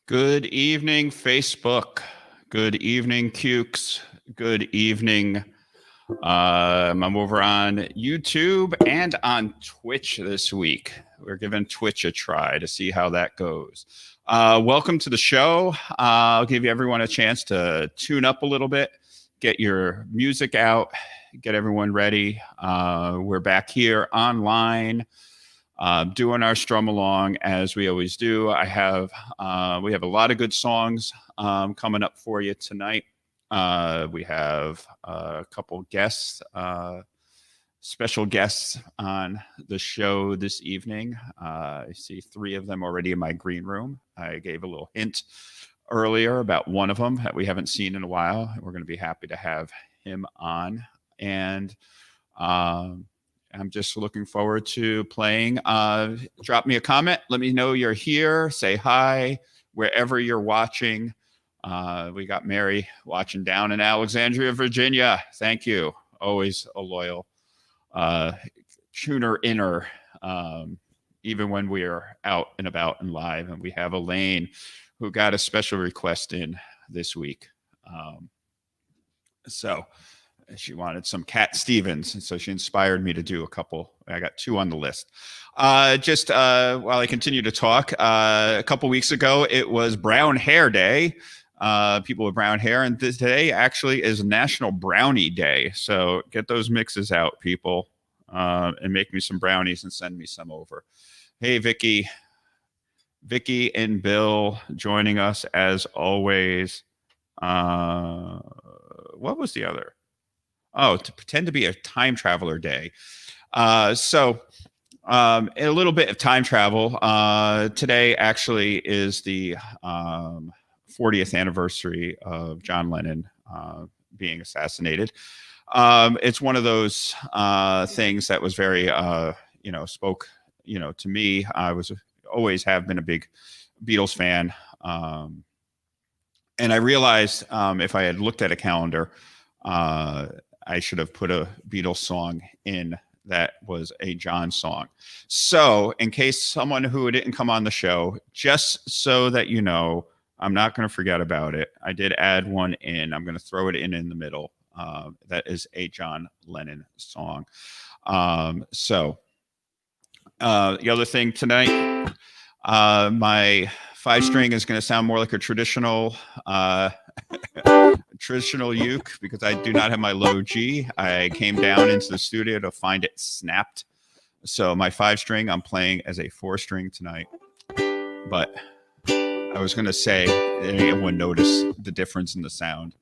Good evening, Facebook. Good evening, CUkes. Good evening. I'm over on YouTube and on Twitch this week. We're giving Twitch a try to see how that goes. Welcome to the show. I'll give everyone a chance to tune up a little bit, get your music out, get everyone ready. We're back here online. Doing our Strum-Along as we always do. We have a lot of good songs coming up for you tonight. We have a couple guests, special guests on the show this evening. I see 3 of them already in my green room. I gave a little hint earlier about one of them that we haven't seen in a while. We're going to be happy to have him on. And I'm just looking forward to playing. Drop me a comment. Let me know you're here. Say hi wherever you're watching. We got Mary watching down in Alexandria, Virginia. Thank you. Always a loyal tuner inner, even when we are out and about and live. And we have Elaine, who got a special request in this week. So she wanted some Cat Stevens, and so she inspired me to do a couple. I got 2 on the list. While I continue to talk, a couple weeks ago, it was Brown Hair Day. People with brown hair, and today actually is National Brownie Day. So get those mixes out, people, and make me some brownies and send me some over. Hey, Vicky and Bill joining us as always. What was the other? Oh, to pretend to be a time traveler day. A little bit of time travel. Today actually is the 40th anniversary of John Lennon being assassinated. It's one of those things that was very, spoke, to me. I always have been a big Beatles fan. And I realized if I had looked at a calendar, I should have put a Beatles song in that was a John song. So in case someone who didn't come on the show, just so that you know, I'm not going to forget about it. I did add one in. I'm going to throw it in the middle. That is a John Lennon song. The other thing tonight, my 5-string is going to sound more like a traditional uke because I do not have my low G. I came down into the studio to find it snapped. So my 5-string, I'm playing as a 4-string tonight. But I was going to say, if anyone notice the difference in the sound,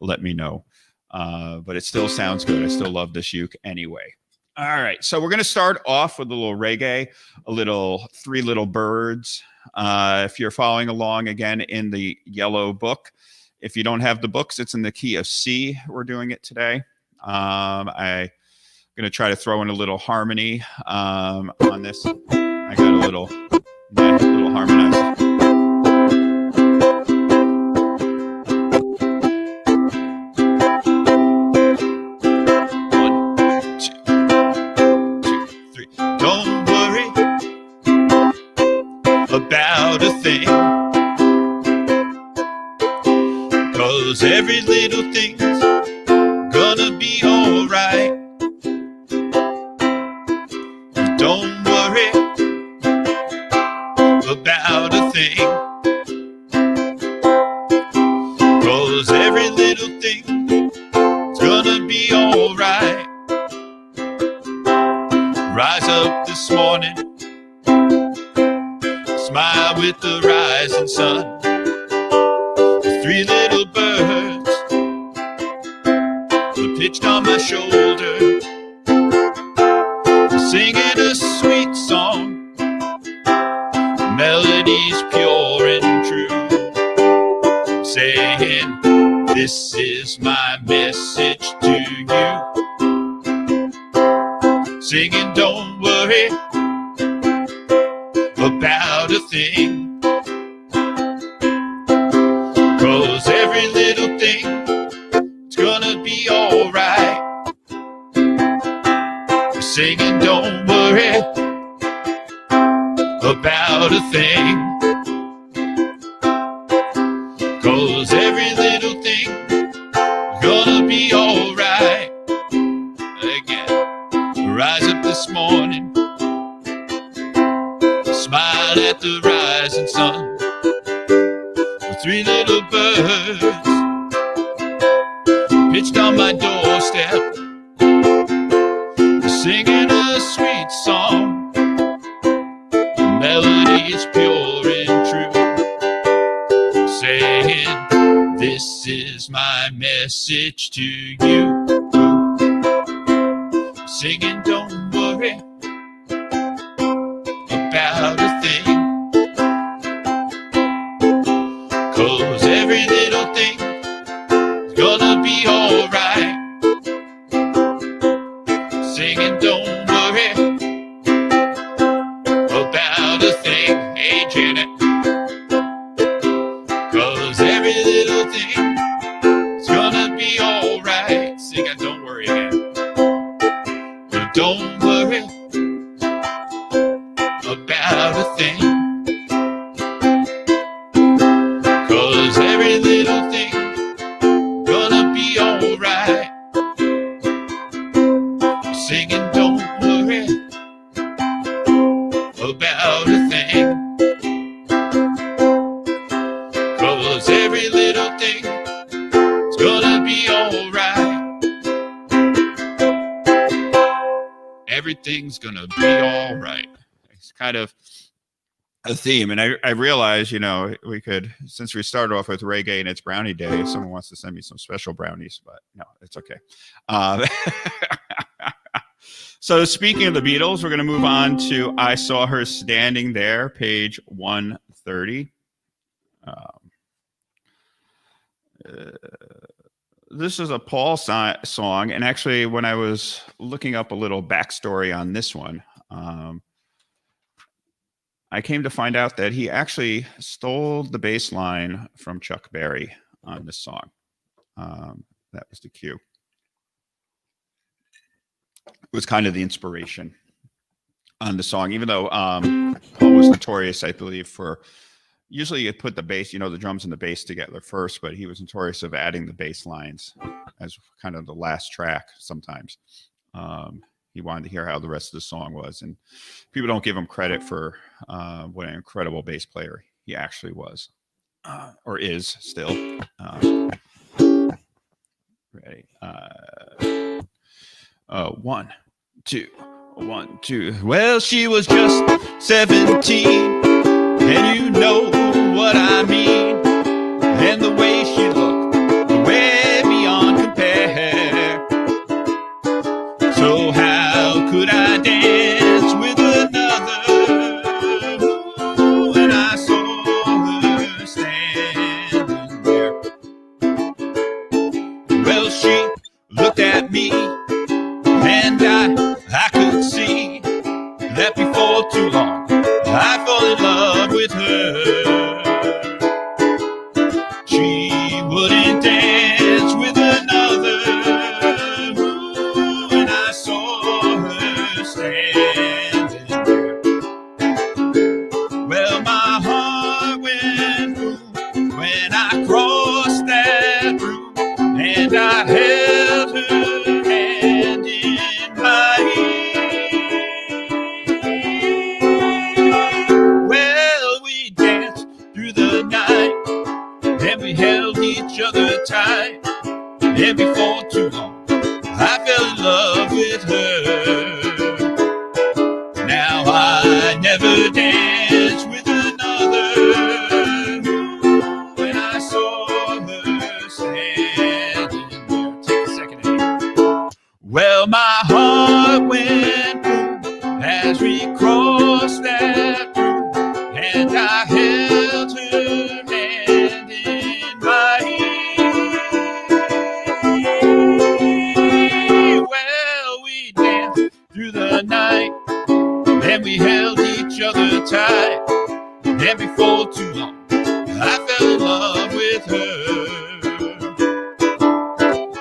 let me know. But it still sounds good. I still love this uke anyway. All right. So we're going to start off with a little reggae, a little 3 Little Birds. If you're following along again in the yellow book, if you don't have the books, it's in the key of C. We're doing it today. I'm going to try to throw in a little harmony on this. I got a little harmonizer. About a thing, 'cause every little thing's gonna be alright. Don't worry about a thing, 'cause every little thing's gonna be alright. Rise up this morning, smile with the rising sun. 3 little birds were pitched on my shoulder, singing a sweet song, melodies pure and true, saying, this is my message to you. Singing, don't worry about a thing, 'cause every little thing's gonna be alright. Singing, don't worry about a thing, rise up this morning, smile at the rising sun. Three little birds pitched on my doorstep, singing a sweet song. The melody is pure and true, saying, this is my message to you. Singing, don't worry about a thing, 'cause every little thing is gonna be alright. Singing, don't worry about a thing. Hey, Janet, 'cause every little thing is gonna be alright. Singing, don't worry again. But don't worry about a thing, 'cause every little thing gonna be alright. Singing, don't worry about a thing, 'cause every little thing is gonna be alright. Everything's gonna be alright. It's kind of a theme, and I realize, you know, we could, since we started off with reggae and it's brownie day, if someone wants to send me some special brownies, but no, it's okay. So speaking of the Beatles, we're going to move on to I Saw Her Standing There, page 130. This is a Paul song, and actually when I was looking up a little backstory on this one, I came to find out that he actually stole the bass line from Chuck Berry on this song. That was the cue. It was kind of the inspiration on the song, even though Paul was notorious, I believe, for usually you put the bass, you know, the drums and the bass together first, but he was notorious of adding the bass lines as kind of the last track sometimes. He wanted to hear how the rest of the song was, and people don't give him credit for what an incredible bass player he actually was, or is still. Ready? 1, 2, 1, 2. Well, she was just 17, and you know what I mean, and the way she looked, way beyond compare. So how could I dance with another when I saw her standing there? Well, she looked at me, and I could see that before too long I fall in love with her. She wouldn't dance with another when I saw her standing there. Well, my heart went boom when I crossed that room, and I held her hand in my hand. Well, we danced through the night, and we held each other tight, and before too long I fell in love with her. Now I never dance with another when I saw her standing there. Take a second here. Well, my heart went boom as we crossed that room, and I held her hand in my hand. Well, we danced through the night, and we held each other tight, and before too long I fell in love with her.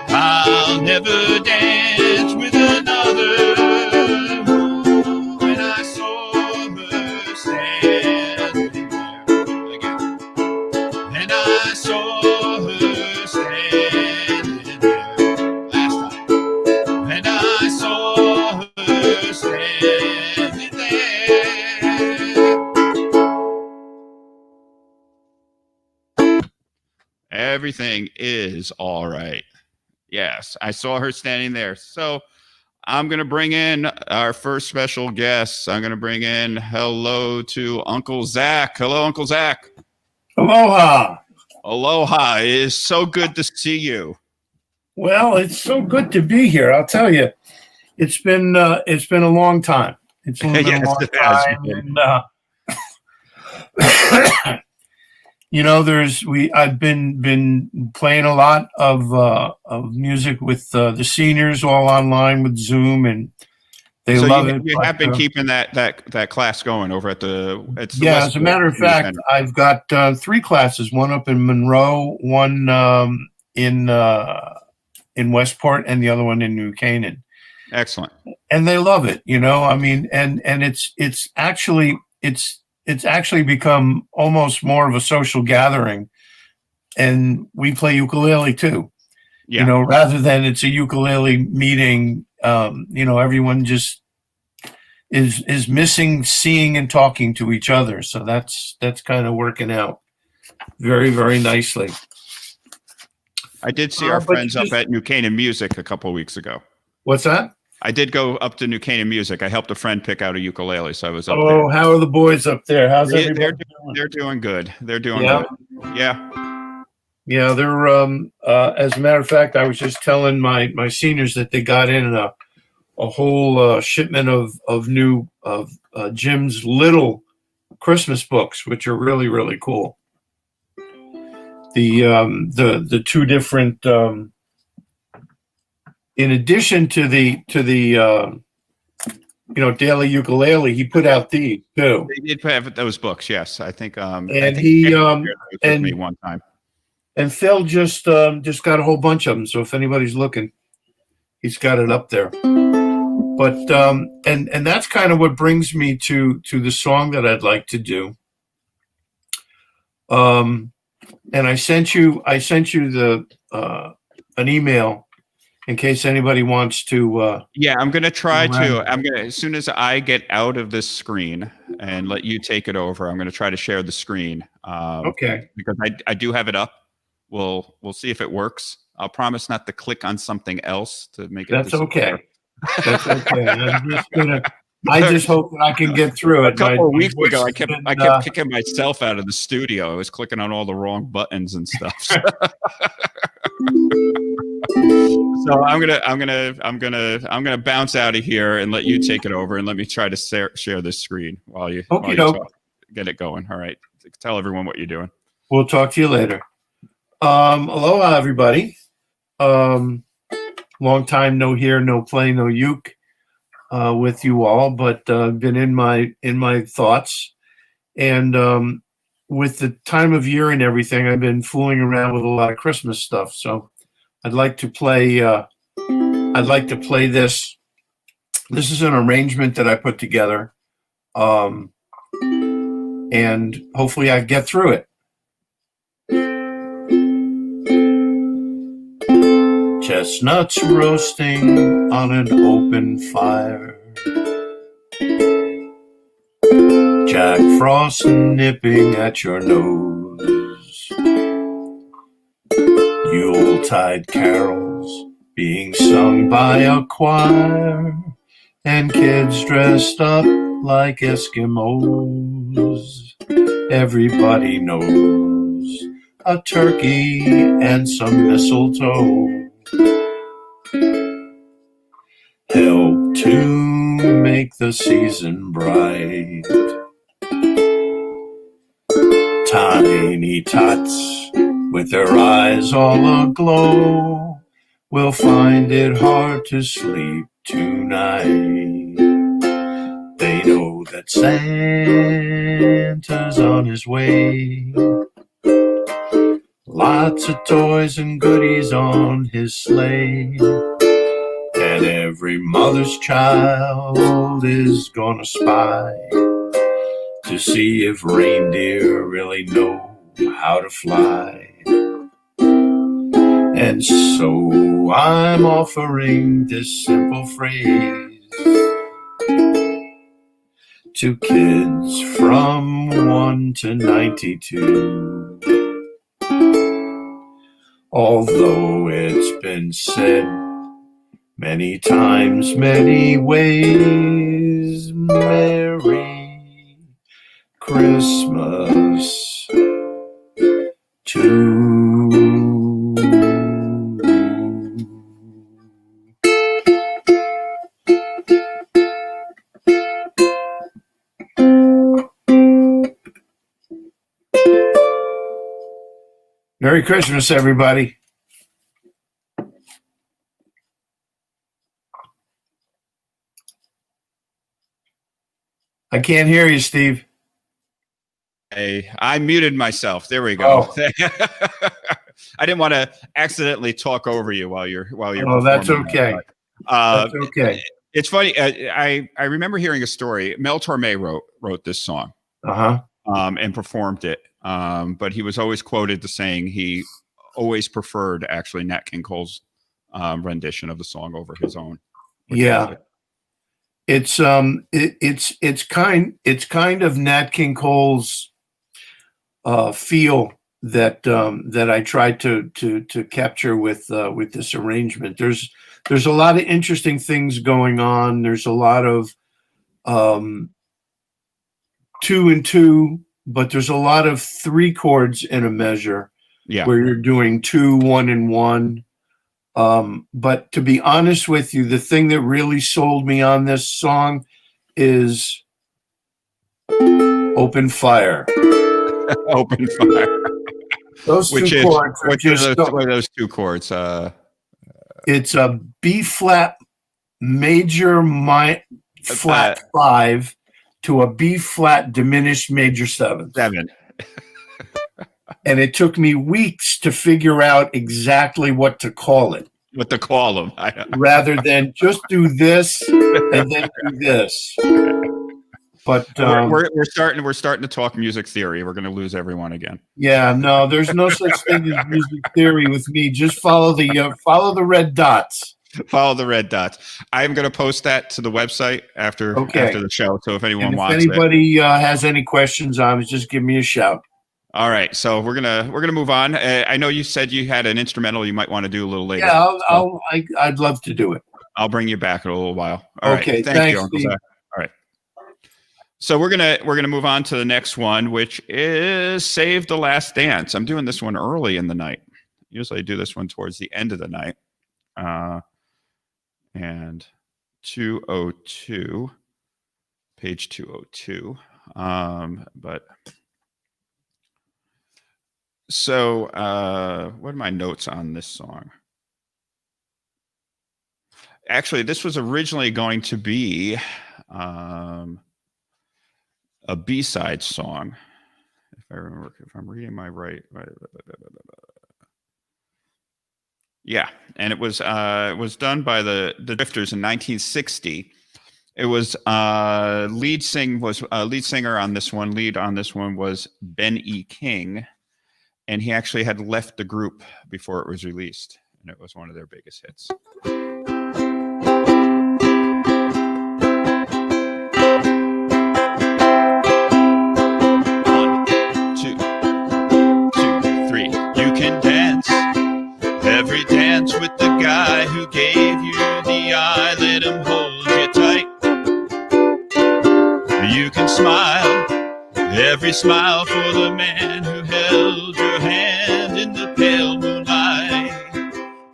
I'll never dance with another when I saw her standing there again. And I saw her standing there last time. And I saw her everything is all right. Yes, I saw her standing there. So I'm going to bring in our first special guest. I'm going to bring in hello to Uncle Zach. Hello, Uncle Zach. Aloha. Aloha. It is so good to see you. Well, it's so good to be here. I'll tell you, it's been a long time. It's been Yes, a long it has time, been. and I've been playing a lot of music with the seniors all online with Zoom, and they love it. You have been keeping that class going over at the as a matter of fact, I've got 3 classes: one up in Monroe, one in Westport, and the other one in Uke'n. Excellent. And they love it, I mean, and it's actually become almost more of a social gathering. And we play ukulele too. Yeah. Rather than it's a ukulele meeting, everyone just is missing seeing and talking to each other. So that's kind of working out very, very nicely. I did see our friends up at Uke'n Music a couple of weeks ago. What's that? I did go up to Uke'n Music. I helped a friend pick out a ukulele, so I was up there. Oh, how are the boys up there? How's everybody doing? They're doing good. They're doing good. Yeah. Yeah, they're as a matter of fact, I was just telling my seniors that they got in a whole shipment of new Jim's Little Christmas books, which are really, really cool. The 2 different in addition to the daily ukulele, he put out these too. They did have those books, yes. I think and I think he with me one time. And Phil just got a whole bunch of them. So if anybody's looking, he's got it up there. But and that's kind of what brings me to the song that I'd like to do. And I sent you the an email in case anybody wants to. Yeah, I'm gonna try to. As soon as I get out of this screen and let you take it over, I'm gonna try to share the screen. Okay. Because I do have it up. We'll see if it works. I'll promise not to click on something else to make it. That's okay. That's okay. I just hope that I can get through it. A couple of weeks ago, I kept kicking myself out of the studio. I was clicking on all the wrong buttons and stuff. So I'm gonna bounce out of here and let you take it over, and let me try to share this screen while you talk. Get it going. All right. Tell everyone what you're doing. We'll talk to you later. Aloha, everybody. Long time no hear, no play, no uke with you all, but been in my thoughts. And with the time of year and everything, I've been fooling around with a lot of Christmas stuff. So I'd like to play this. This is an arrangement that I put together. And hopefully I get through it. Chestnuts roasting on an open fire, Jack Frost nipping at your nose, Yuletide carols being sung by a choir, and kids dressed up like Eskimos. Everybody knows a turkey and some mistletoe help to make the season bright. Tiny tots with their eyes all aglow will find it hard to sleep tonight. They know that Santa's on his way. Lots of toys and goodies on his sleigh. And every mother's child is gonna spy to see if reindeer really know how to fly. And so I'm offering this simple phrase to kids from 1 to 92. Although it's been said many times, many ways, Merry Christmas to Merry Christmas, everybody. I can't hear you, Steve. Hey, I muted myself. There we go. Oh. I didn't want to accidentally talk over you while you're Oh, that's okay. That's okay. It's funny. I remember hearing a story. Mel Torme wrote this song, and performed it. But he was always quoted as saying he always preferred actually Nat King Cole's rendition of the song over his own. Yeah. It's kind of Nat King Cole's feel that I tried to capture with this arrangement. There's a lot of interesting things going on. There's a lot of 2 and 2, but there's a lot of 3 chords in a measure. Yeah. Where you're doing 2, 1, and 1. But to be honest with you, the thing that really sold me on this song is Open Fire. Open Fire. Those two chords are just what are those 2 chords? It's a B flat major flat 5 to a B flat diminished major 7. 7. And it took me weeks to figure out exactly what to call it. What to call them. Rather than just do this and then do this. But we're starting to talk music theory. We're going to lose everyone again. Yeah, no, there's no such thing as music theory with me. Just follow the red dots. Follow the red dots. I'm going to post that to the website after the show. So if anyone wants if anybody has any questions on it, just give me a shout. All right, so we're gonna move on. I know you said you had an instrumental you might want to do a little later. Yeah, I'd love to do it. I'll bring you back in a little while. All okay, right. Thank you, Uncle Zach. All right. So we're gonna move on to the next one, which is "Save the Last Dance." I'm doing this one early in the night. Usually I do this one towards the end of the night. And 202, page 202. But. So, what are my notes on this song? Actually, this was originally going to be a B-side song. If I remember, if I'm reading my right. Yeah, and it was done by the Drifters in 1960. It was lead singer on this one. Lead on this one was Ben E. King. And he actually had left the group before it was released, and it was one of their biggest hits. 1, 2, 2, 3. You can dance every dance with the guy who gave you the eye. Let him hold you tight. You can smile every smile for the man who held your hand in the pale moonlight.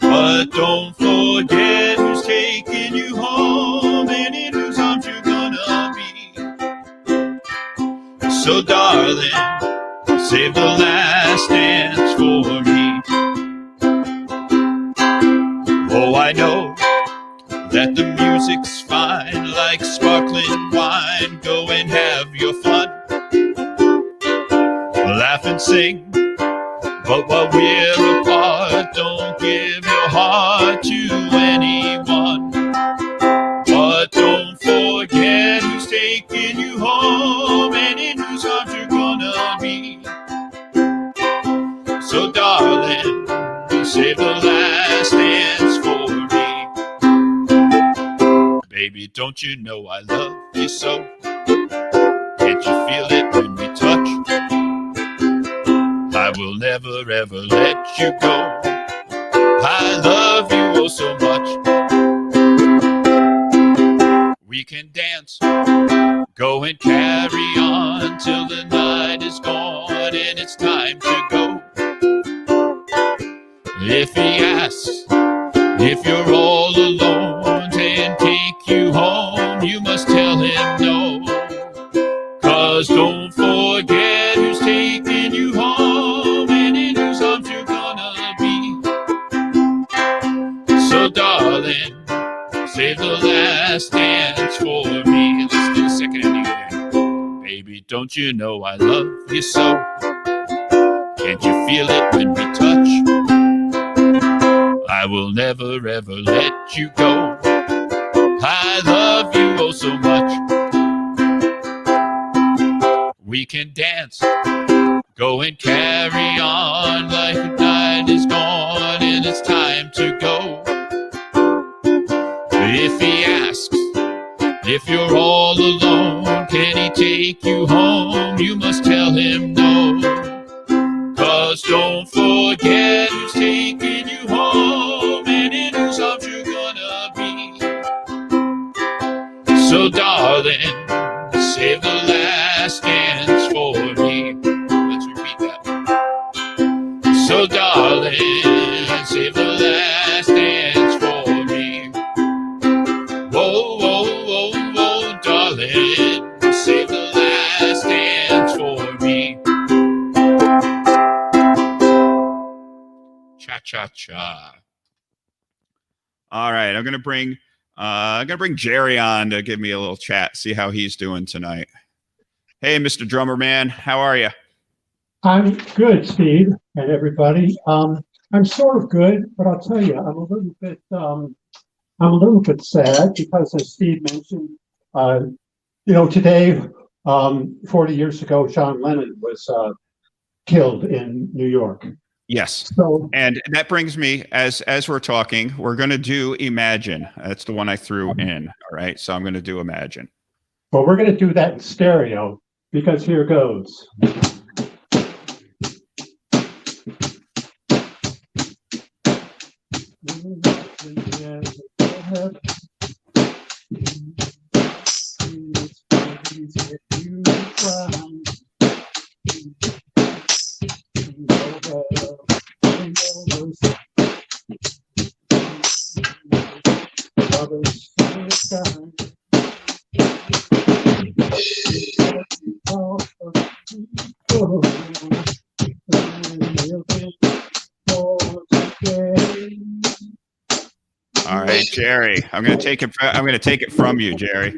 But don't forget who's taking you home and in whose arms you're gonna be. So darling, save the last dance for me. Oh, I know that the music's fine, like sparkling wine. Go and have your fun. Laugh and sing, but while we're apart, don't give your heart to anyone. But don't forget who's taking you home and in whose arms you're gonna be. So darling, save the last dance for me. Baby, don't you know I love you so? Can't you feel it when we touch? I will never ever let you go. I love you oh so much. We can dance, go and carry on till the night is gone and it's time to go. If he asks if you're all alone and take you home, you must tell him no. 'Cause don't forget who's taking you home and in whose arms you're gonna be. So darling, save the last dance for me. Let's do the second ending again. Baby, don't you know I love you so? Can't you feel it when we touch? I will never ever let you go. I love you oh so much. We can dance, go and carry on like the night is gone and it's time to go. If he asks if you're all alone, can he take you home? You must tell him no. 'Cause don't forget who's taking you home and in whose arms you're gonna be. So darling, save the last dance for me. Let's repeat that. So darling, save the last dance for me. Whoa, whoa, whoa, whoa, darling, save the last dance for me. Cha-cha-cha. All right, I'm gonna bring Jerry on to give me a little chat, see how he's doing tonight. Hey, Mr. Drummer Man, how are you? I'm good, Steve, and everybody. I'm sort of good, but I'll tell you, I'm a little bit sad because, as Steve mentioned, today, 40 years ago, John Lennon was killed in New York. Yes. So, and that brings me, as we're talking, we're going to do Imagine. That's the one I threw in. All right. So I'm going to do Imagine. Well, we're going to do that in stereo because here goes. All right, Jerry. I'm going to take it from you, Jerry.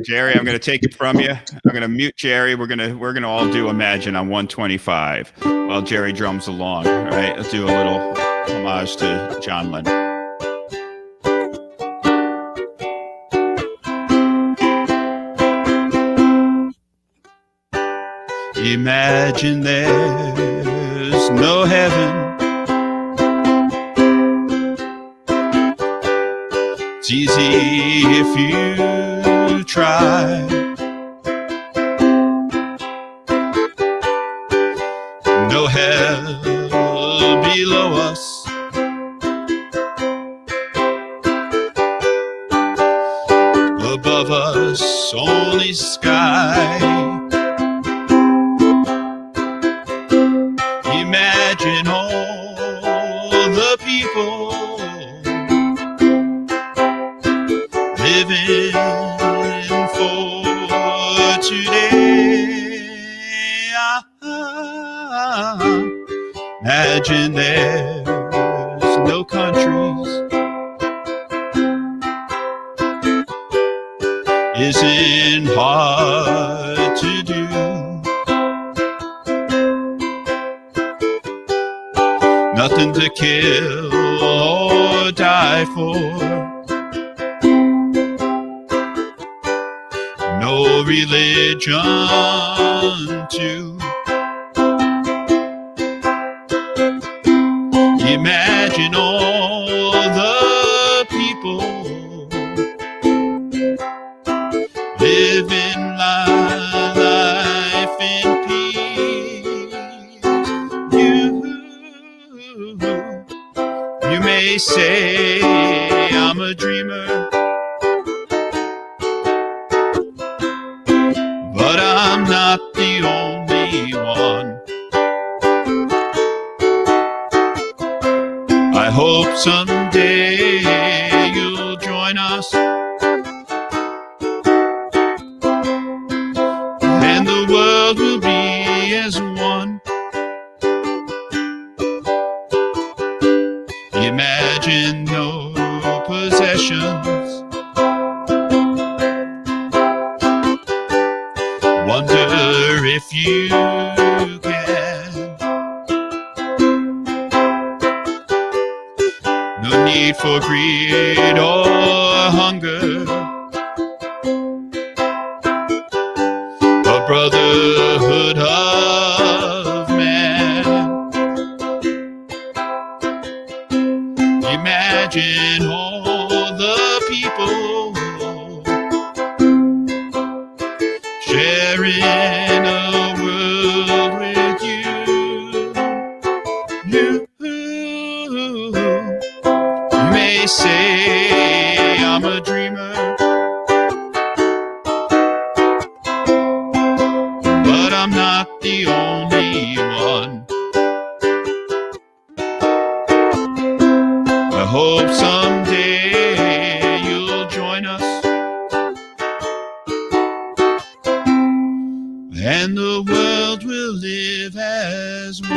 Jerry, I'm going to take it from you. I'm going to mute Jerry. We're going to all do Imagine on 125 while Jerry drums along. All right, let's do a little homage to John Lennon. Imagine there's no heaven. It's easy if you try. No hell below us. Above us, only sky. Imagine all the people living for today. Imagine there's no countries. Isn't hard to do. Nothing to kill or die for. No religion to imagine all the people may say I'm a dreamer, but I'm not the only one. I hope someday you'll join us, and the world will be as one. Imagine no possessions, wonder if you can. No need for greed or hunger, a brotherhood of man. Imagine all the people sharing a world with you. You may say I'm a dreamer, but I'm not the only one. I hope someday you'll join us, and the world will live as one.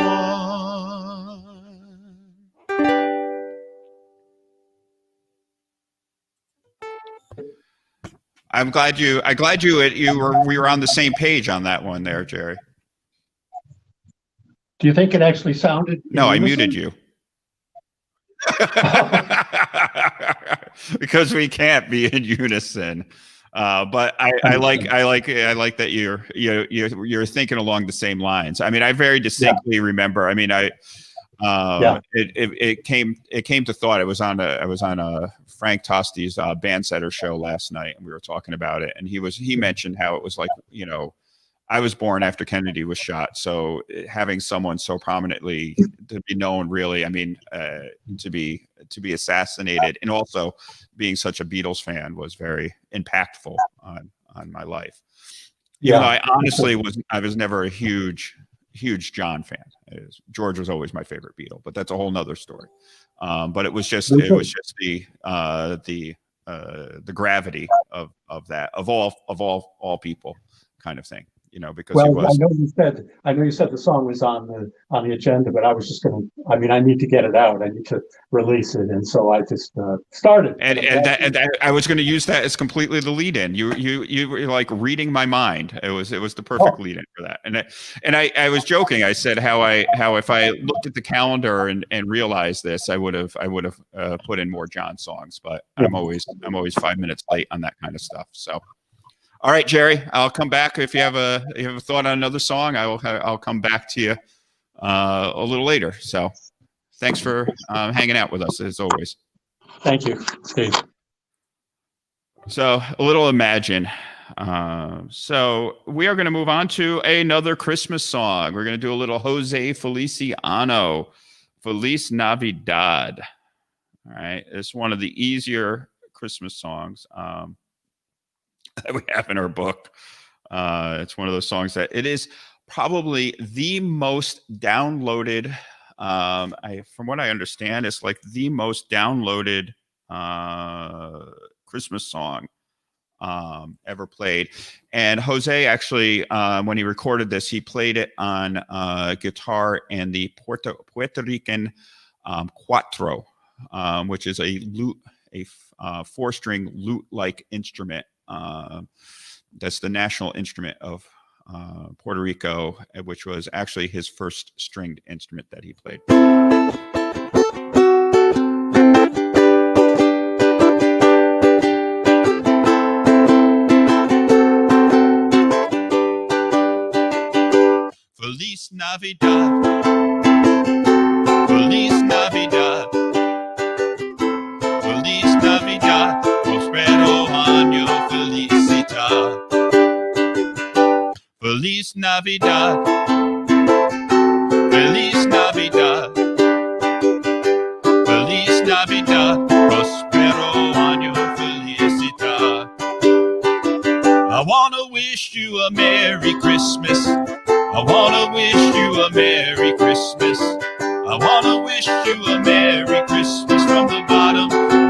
I'm glad we were on the same page on that one there, Jerry. Do you think it actually sounded? No, I muted you. Because we can't be in unison. But I like that you're thinking along the same lines. I mean, I very distinctly remember. I mean, it came to thought. I was on a Frank Tosti's Bandsetter show last night, and we were talking about it. And he mentioned how it was like, I was born after Kennedy was shot, so having someone so prominently to be known, really, I mean, to be assassinated, and also being such a Beatles fan was very impactful on my life. Yeah, I honestly was never a huge John fan. George was always my favorite Beatle, but that's a whole nother story. But it was just the gravity of that, of all people, kind of thing. Because he was. I know you said the song was on the agenda, but I was just going to. I mean, I need to get it out. I need to release it, and so I just started. And I was going to use that as completely the lead-in. You were like reading my mind. It was the perfect lead-in for that. And I was joking. I said how if I looked at the calendar and realized this, I would have put in more John songs. But I'm always 5 minutes late on that kind of stuff. So. All right, Jerry, I'll come back. If you have a thought on another song, I'll come back to you a little later. So thanks for hanging out with us, as always. Thank you, Steve. So a little Imagine. So we are going to move on to another Christmas song. We're going to do a little Jose Feliciano, Feliz Navidad. All right, it's one of the easier Christmas songs that we have in our book. It's one of those songs that it is probably the most downloaded. From what I understand, it's like the most downloaded Christmas song ever played. And Jose actually, when he recorded this, he played it on guitar and the Puerto Rican cuatro, which is a lute, a 4-string lute-like instrument. That's the national instrument of Puerto Rico, which was actually his first stringed instrument that he played. Feliz Navidad, Feliz Navidad, Feliz Navidad, prospero año felicidad. Feliz Navidad, Feliz Navidad, Feliz Navidad. Merry Christmas. I wanna wish you a Merry Christmas. I wanna wish you a Merry Christmas from the bottom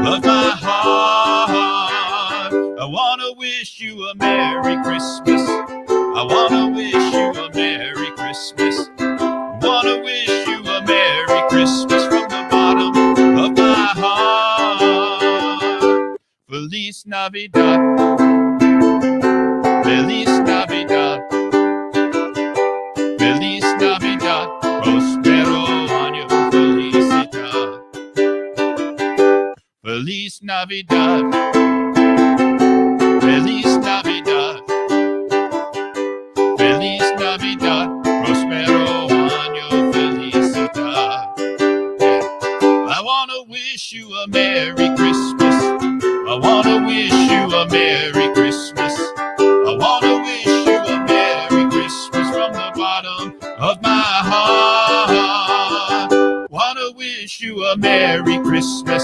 of my heart. I wanna wish you a Merry Christmas. I wanna wish you a Merry Christmas. I wanna wish you a Merry Christmas from the bottom of my heart. Feliz Navidad. Feliz Navidad. Feliz Navidad. Prospero año felicidad. Feliz Navidad. Feliz Navidad. Feliz Navidad. Prospero año felicidad. I wanna wish you a Merry Christmas. I wanna wish you a Merry Christmas. I wanna wish you a Merry Christmas from the bottom of my heart. Wanna wish you a Merry Christmas.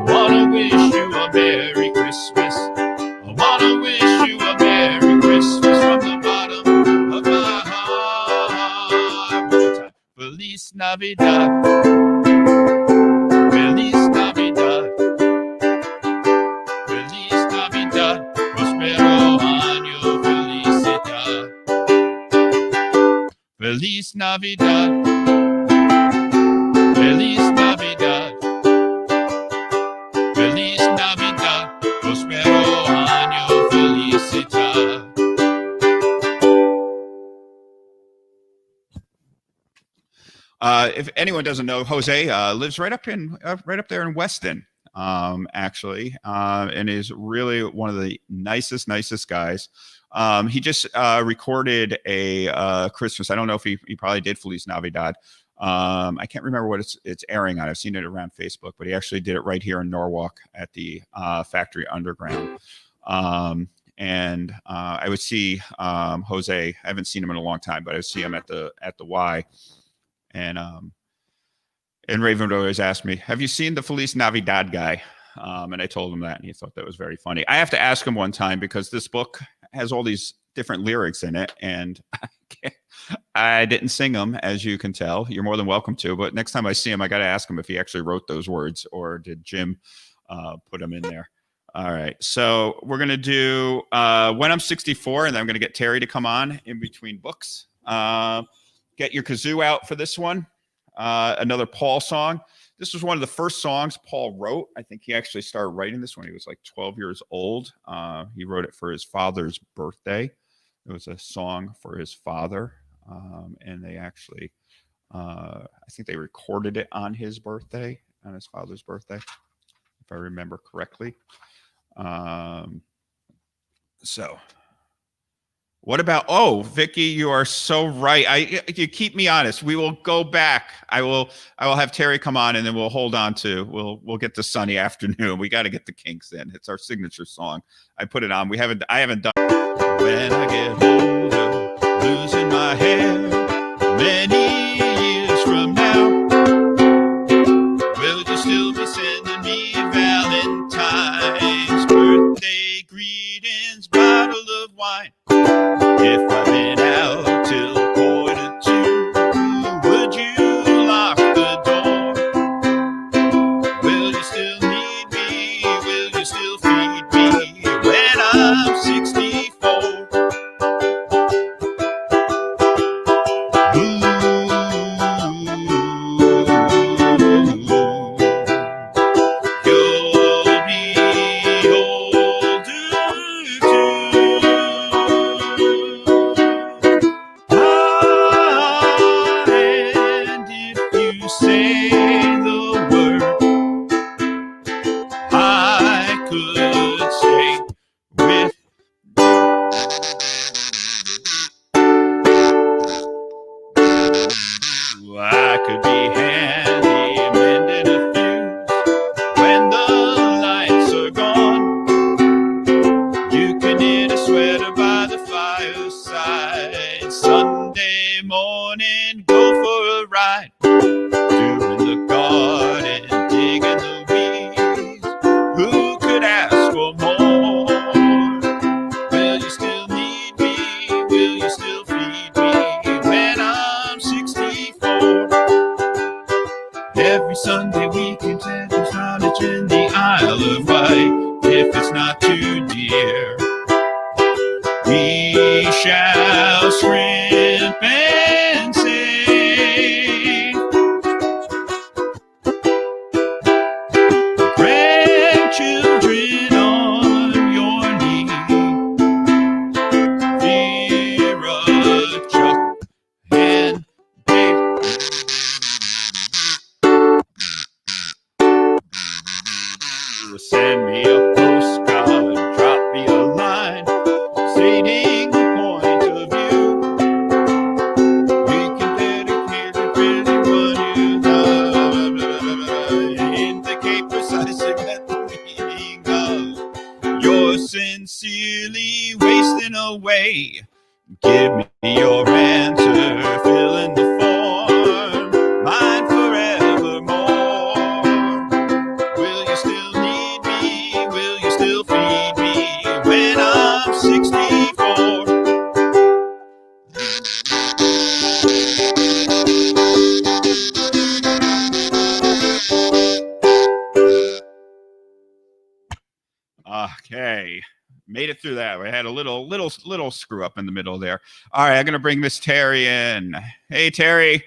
Wanna wish you a Merry Christmas. I wanna wish you a Merry Christmas from the bottom of my heart. One more time. Feliz Navidad. Feliz Navidad. Feliz Navidad. Prospero año felicidad. Feliz Navidad. Feliz Navidad. Feliz Navidad. Prospero año felicidad. If anyone doesn't know, Jose lives right up there in Weston, actually, and is really one of the nicest guys. He just recorded a Christmas. I don't know if he probably did Feliz Navidad. I can't remember what it's airing on. I've seen it around Facebook, but he actually did it right here in Norwalk at the Factory Underground. And I would see Jose. I haven't seen him in a long time, but I would see him at the Y. And Raven would always ask me, "Have you seen the Feliz Navidad guy?" And I told him that, and he thought that was very funny. I have to ask him one time because this book has all these different lyrics in it, and I didn't sing them, as you can tell. You're more than welcome to, but next time I see him, I got to ask him if he actually wrote those words or did Jim put them in there. All right, so we're gonna do When I'm 64, and then I'm gonna get Terry to come on in between books. Get your kazoo out for this one. Another Paul song. This was one of the first songs Paul wrote. I think he actually started writing this when he was like 12 years old. He wrote it for his father's birthday. It was a song for his father. And they actually, I think they recorded it on his birthday, on his father's birthday, if I remember correctly. So what about, oh, Vicky, you are so right. You keep me honest. We will go back. I will have Terry come on, and then we'll hold on to, we'll get to Sunny Afternoon. We got to get the Kinks in. It's our signature song. I put it on. I haven't done. When I get older, losing my hair, many years from now, will you still be sending me Valentine's, birthday greetings, bottle of wine? If I've been out till 1:45, would you lock the door? Will you still need me? Will you still feed me when I'm 64? Ooh, you'll be older too. And if you say the word, I could stay with. I could be handy mending a fuse when the lights are gone. You can knit a sweater by the fireside. Sunday morning, go for a ride. Doing the garden, digging the weeds. Who could ask for more? Will you still need me? Will you away. Give me your answer, fill in the form, mine forevermore. Will you still need me? Will you still feed me when I'm 64? Okay. Made it through that. We had a little screw up in the middle there. All right, I'm gonna bring Miss Terry in. Hey Terry.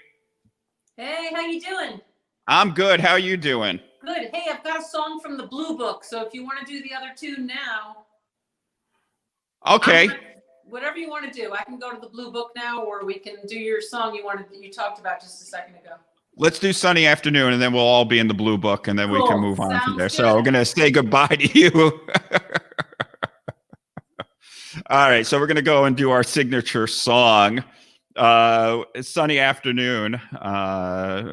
Hey, how you doing? I'm good. How you doing? Good. Hey, I've got a song from the Blue Book, so if you want to do the other two now. Okay. Whatever you want to do. I can go to the Blue Book now, or we can do your song you talked about just a second ago. Let's do Sunny Afternoon, and then we'll all be in the Blue Book, and then we can Cool. move on from Sounds there. good. So we're gonna say goodbye to you. All right, so we're gonna go and do our signature song, "Sunny Afternoon,"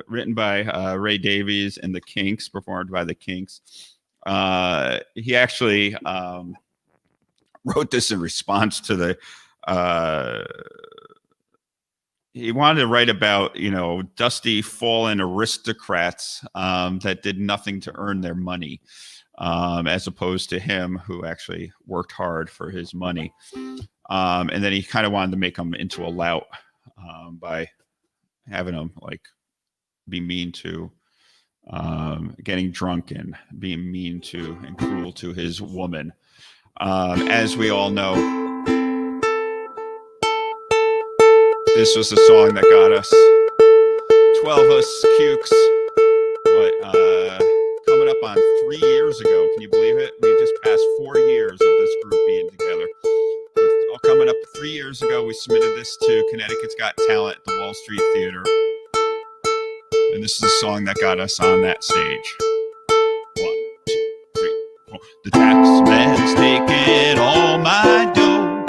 written by Ray Davies and the Kinks, performed by the Kinks. He actually wrote this in response to the. He wanted to write about, dusty, fallen aristocrats that did nothing to earn their money, as opposed to him who actually worked hard for his money. And then he kind of wanted to make him into a lout by having him be mean to, getting drunk and being mean to and cruel to his woman. As we all know, this was the song that got us 12 us CUkes. Coming up on 3 years ago. Can you believe it? We just passed 4 years of this group being together. But coming up 3 years ago, we submitted this to Connecticut's Got Talent at the Wall Street Theater. And this is the song that got us on that stage. 1, 2, 3, 4. The tax man's taken all my dough,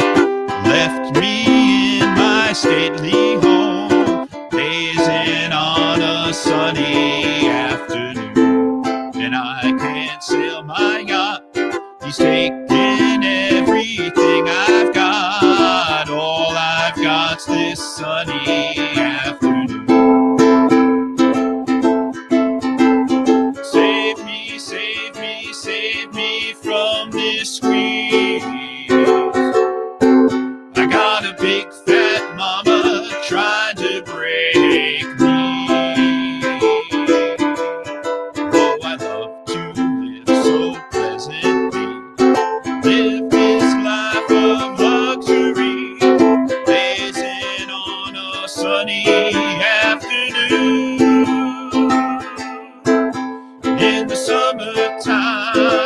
left me in my stately home, gazing on a sunny afternoon, and I can't sail my yacht. He's taken everything I've got. All I've got's this sunny afternoon. Save me, save me, save me from this squeeze. I got a big fat mama trying to break me. Oh, I love to live so pleasantly, live this life of luxury, gazing on a sunny afternoon. In the summertime,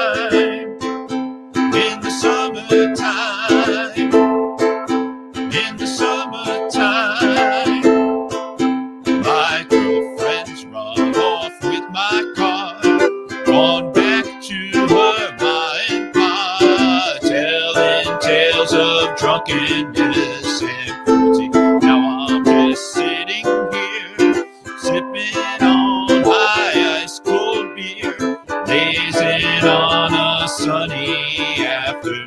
in the summertime, in the summertime, my girlfriend's run off with my car, gone back to her ma and pa, telling tales of drunkenness and cruelty. Now I'm just sitting here, sipping on my ice cold beer, gazing on a sunny afternoon.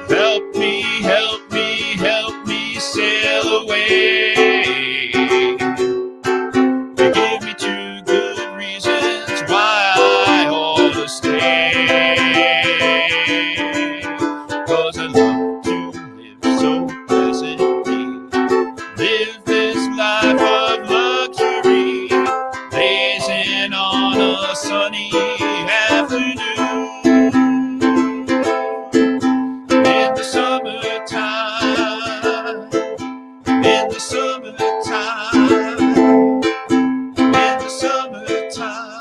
Help me, help me, help me sail away. You give me 2 good reasons why I ought to stay. 'Cause I love to live so pleasantly, live this life of luxury, gazing on a sunny afternoon. In the summertime, in the summertime, in the summertime.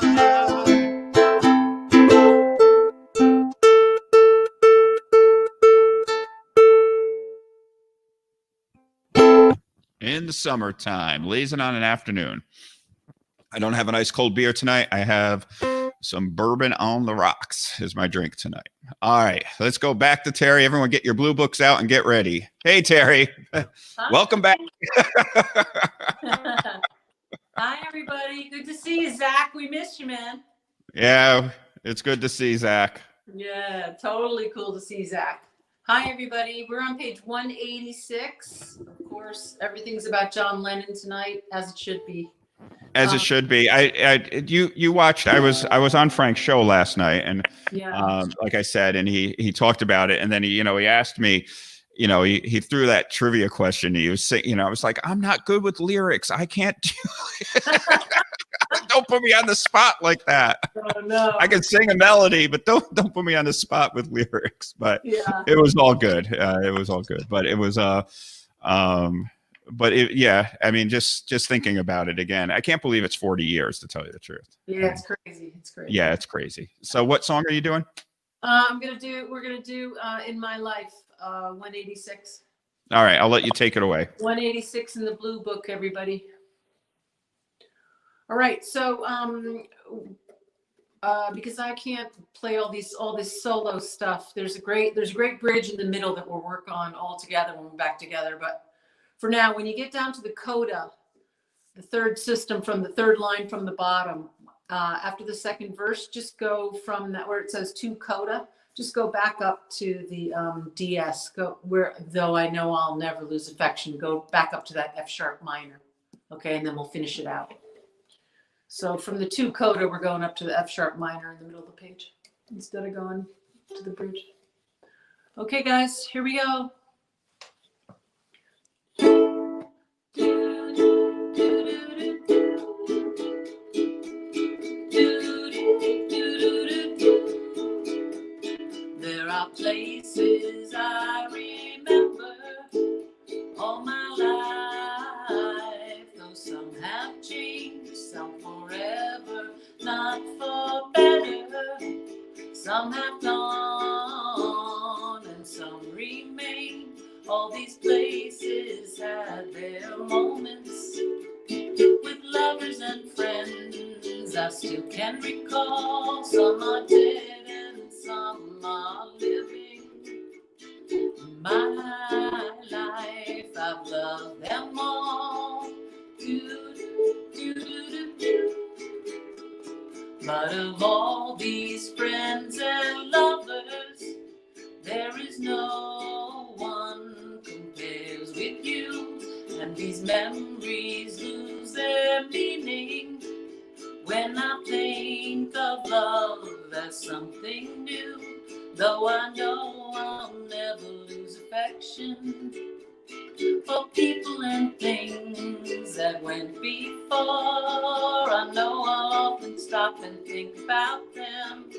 In the summertime, lazing on an afternoon. I don't have an ice cold beer tonight. I have some bourbon on the rocks is my drink tonight. All right, let's go back to Terry. Everyone get your blue books out and get ready. Hey, Terry. Welcome back. Hi, everybody. Good to see you, Zach. We missed you, man. Yeah, it's good to see Zach. Yeah, totally cool to see Zach. Hi, everybody. We're on page 186. Of course, everything's about John Lennon tonight, as it should be. As it should be. You watched. I was on Frank's show last night, and Yeah. like I said, and he talked about it, and then he asked me, he threw that trivia question. He was saying, I was like, I'm not good with lyrics. I can't do it. Don't put me on the spot like that. Oh, no. I can sing a melody, but don't put me on the spot with lyrics. But Yeah. it was all good. It was all good. But it was yeah, I mean, just thinking about it again, I can't believe it's 40 years, to tell you the truth. Yeah, it's crazy. It's crazy. Yeah, it's crazy. So what song are you doing? We're going to do In My Life, 186. All right, I'll let you take it away. 186 in the blue book, everybody. All right, so because I can't play all this solo stuff, there's a great bridge in the middle that we'll work on all together when we're back together. But for now, when you get down to the coda, the third system from the third line from the bottom, after the second verse, just go from that where it says to coda, just go back up to the DS. Go where though I know I'll never lose affection. Go back up to that F sharp minor, okay, and then we'll finish it out. So from the to coda, we're going up to the F sharp minor in the middle of the page instead of going to the bridge. Okay, guys, here we go. There are places I remember all my life, though some have changed, some forever, not for better. Some have gone and some remain. All these places had their moments with lovers and friends. I still can recall. Some are dead and some are living. In my life, I've loved them all. But of all these friends and lovers, there is no one compares with you. And these memories lose their meaning when I think of love as something new. Though I know I'll never lose affection for people and things that went before. I know I'll often stop and think about them.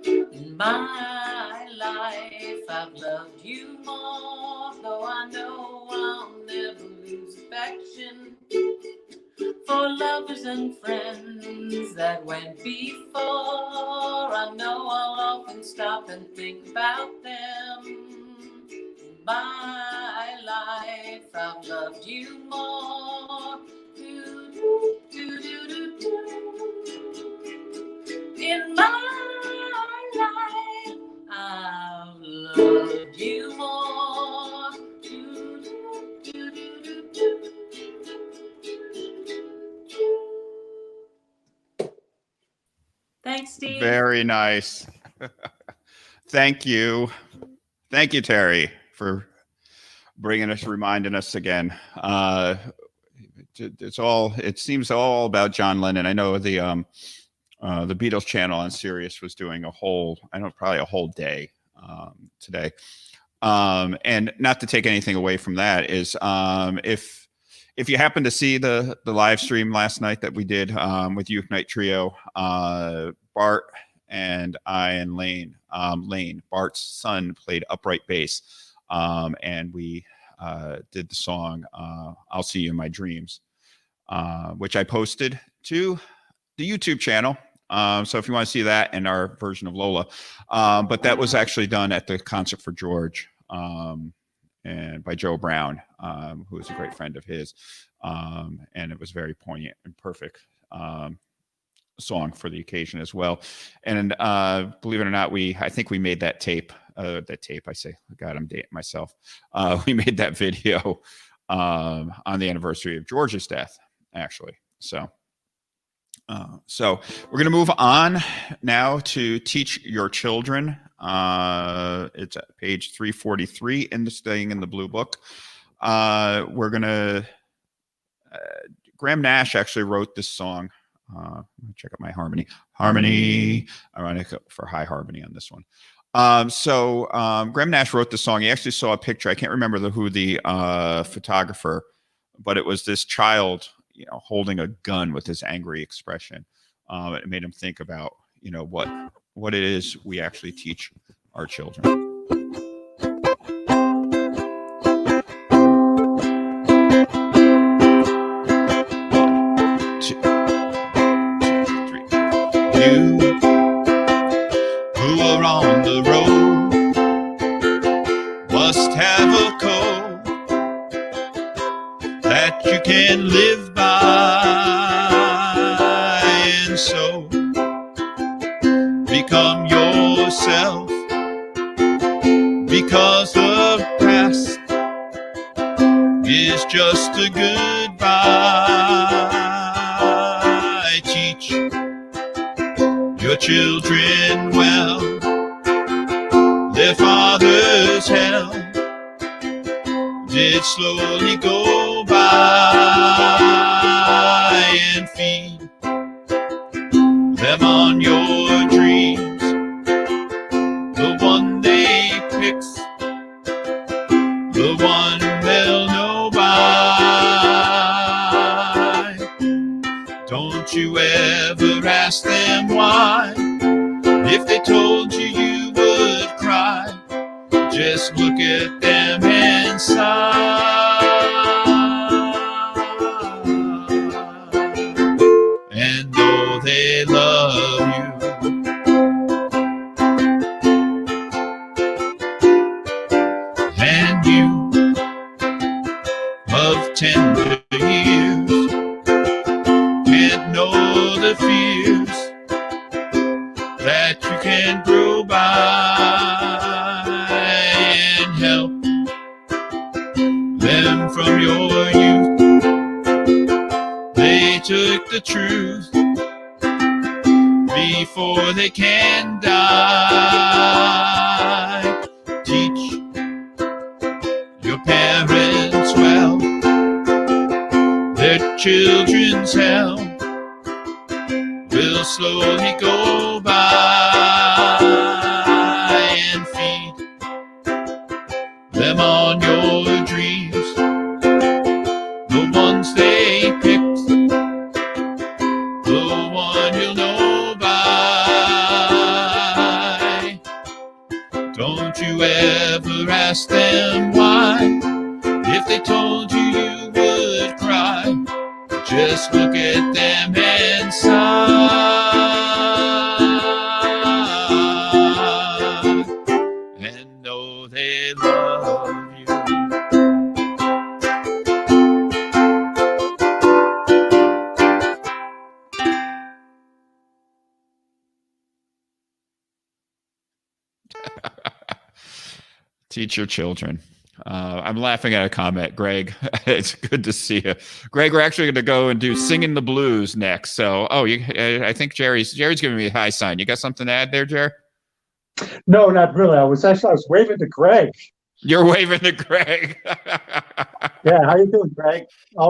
In my life, I've loved you more, though I know I'll never lose affection for lovers and friends that went before. I know I'll often stop and think about them. In my life, I've loved you more. In my life, I've loved you more. Thanks, Steve. Very nice. Thank you. Thank you, Terry, for reminding us again. It seems all about John Lennon. I know the Beatles channel on Sirius was doing probably a whole day today. And not to take anything away from that is, if you happen to see the live stream last night that we did with Uke'n Trio, Bart and I and Lane, Bart's son, played upright bass, and we did the song "I'll See You in My Dreams," which I posted to the YouTube channel. So if you want to see that and our version of Lola, but that was actually done at the Concert for George, and by Joe Brown, who is a great friend of his, and it was very poignant and perfect song for the occasion as well. And believe it or not, I think we made that tape. I say, God, I'm dating myself. We made that video on the anniversary of George's death, actually. So So we're going to move on now to teach your children. It's at page 343 in the Staying in the Blue Book. We're going to, Graham Nash actually wrote this song. Let me check out my harmony. Harmony. I'm going to go for high harmony on this one. Graham Nash wrote this song. He actually saw a picture. I can't remember who the photographer, but it was this child, holding a gun with this angry expression. It made him think about, what it is we actually teach our children. You who are on the road must have a code that you can live by, and so become yourself, because the past is just a goodbye. Teach your children well, their father's hell did slowly go by, and feed them on your dreams, the one they pick, the one they'll know by. Don't you ever ask them why. If they told you, you would cry. Just look at them and sigh. And though they love you, and you of tender years can't know the fears that you can grow by, and help them from your youth. They took the truth before they can die. Teach your parents well, their children's hell will slowly go by, and feed them on your dreams, the ones they picked, the one you'll know by. Don't you ever ask them why. If they told you, you would cry. Just look at them and sigh. And know they love you. Teach your children. I'm laughing at a comment, Greg. It's good to see you, Greg. We're actually going to go and do "Singing the Blues" next. So, I think Jerry's giving me a high sign. You got something to add there, Jerry? No, not really. I was waving to Greg. You're waving to Greg. Yeah, how you doing, Greg?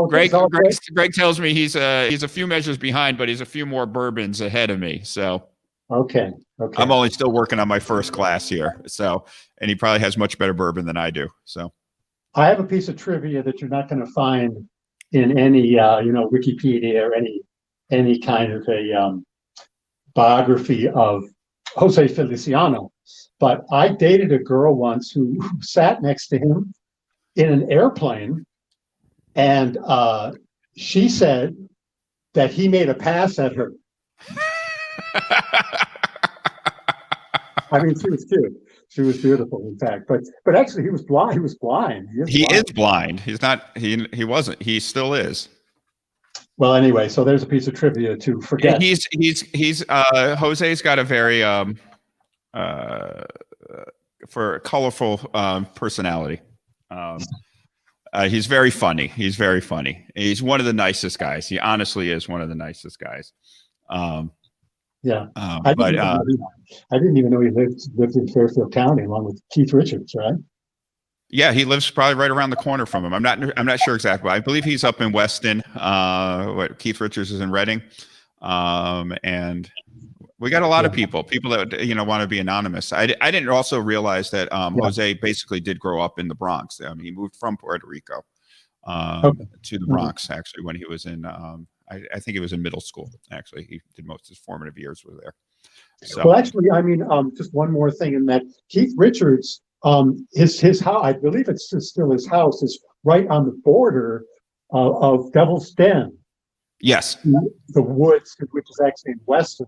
Greg tells me he's a few measures behind, but he's a few more bourbons ahead of me. So. Okay. I'm only still working on my first glass here. So, and he probably has much better bourbon than I do. So, I have a piece of trivia that you're not going to find in any, Wikipedia or any kind of a biography of Jose Feliciano. But I dated a girl once who sat next to him in an airplane, and she said that he made a pass at her. I mean, she was cute. She was beautiful, in fact. But actually, he was blind. He was blind. He is blind. He's not. He wasn't. He still is. Well, anyway, so there's a piece of trivia to forget. He's Jose's got a very for colorful personality. He's very funny. He's very funny. He's one of the nicest guys. He honestly is one of the nicest guys. Yeah. But I didn't even know he lived in Fairfield County along with Keith Richards, right? yeah, he lives probably right around the corner from him. I'm not sure exactly. But I believe he's up in Weston. Keith Richards is in Reading, and we got a lot of people that want to be anonymous. I didn't also realize that Jose basically did grow up in the Bronx. I mean, he moved from Puerto Rico to the Bronx actually when he was in. I think he was in middle school. Actually, he did most of his formative years were there. So, well, actually, I mean, just one more thing in that Keith Richards, his house, I believe it's still his house, is right on the border of Devil's Den. Yes, the woods, which is actually in Weston.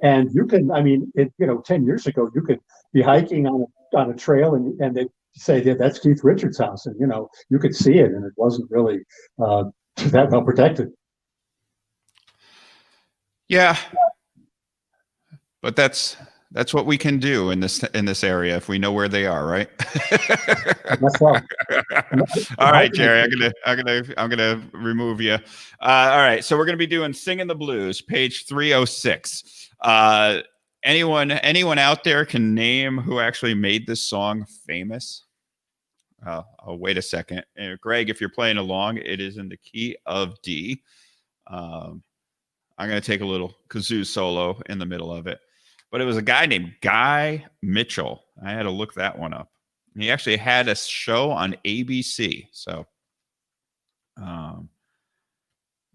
And you can, I mean, 10 years ago, you could be hiking on a trail and they say that's Keith Richards' house, and you could see it, and it wasn't really that well protected. Yeah, but that's what we can do in this area if we know where they are, right? That's all. All right, Jerry, I'm gonna remove you. All right, so we're gonna be doing "Singing the Blues," page 306. Anyone out there can name who actually made this song famous? Oh, wait a second, Greg, if you're playing along, it is in the key of D. I'm going to take a little kazoo solo in the middle of it. But it was a guy named Guy Mitchell. I had to look that one up. He actually had a show on ABC. So, and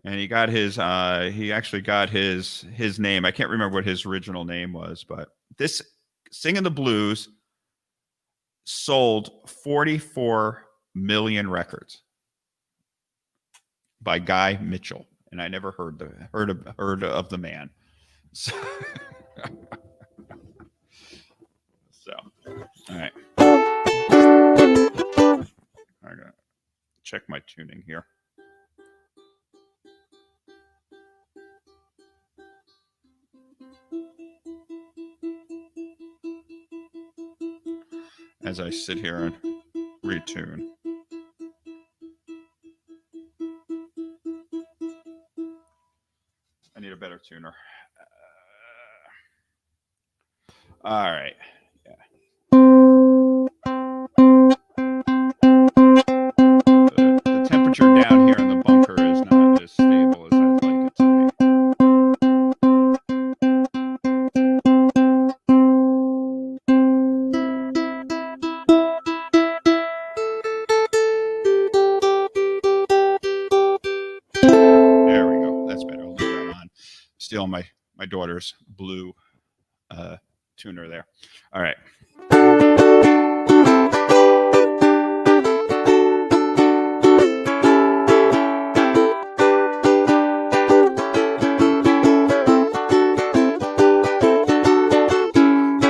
he got he actually got his name. I can't remember what his original name was, but this "Singing the Blues" sold 44 million records by Guy Mitchell. And I never heard of the man. So, all right. I gotta check my tuning here. As I sit here and retune. I need a better tuner. All right. Yeah. The temperature down here in the bunker is not as stable as I'd like it to be. There we go. That's better. I'll leave that on. Still my daughter's blue tuner there. All right.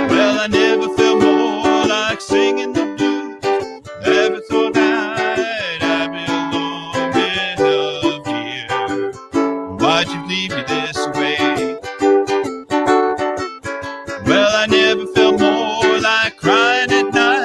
Well, I never felt more like singing the blues. Ever thought I'd be alone enough here. Why'd you leave me this way? Well, I never felt more like crying at night.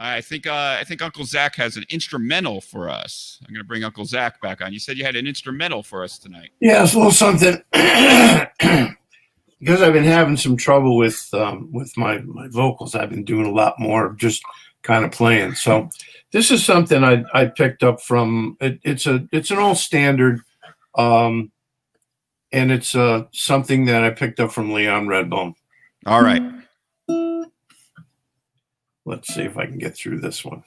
I think Uncle Zach has an instrumental for us. I'm going to bring Uncle Zach back on. You said you had an instrumental for us tonight. Yeah, it's a little something. Because I've been having some trouble with my vocals. I've been doing a lot more of just kind of playing. So this is something I picked up from. It's an old standard, and it's something that I picked up from Leon Redbone. All right. Let's see if I can get through this one.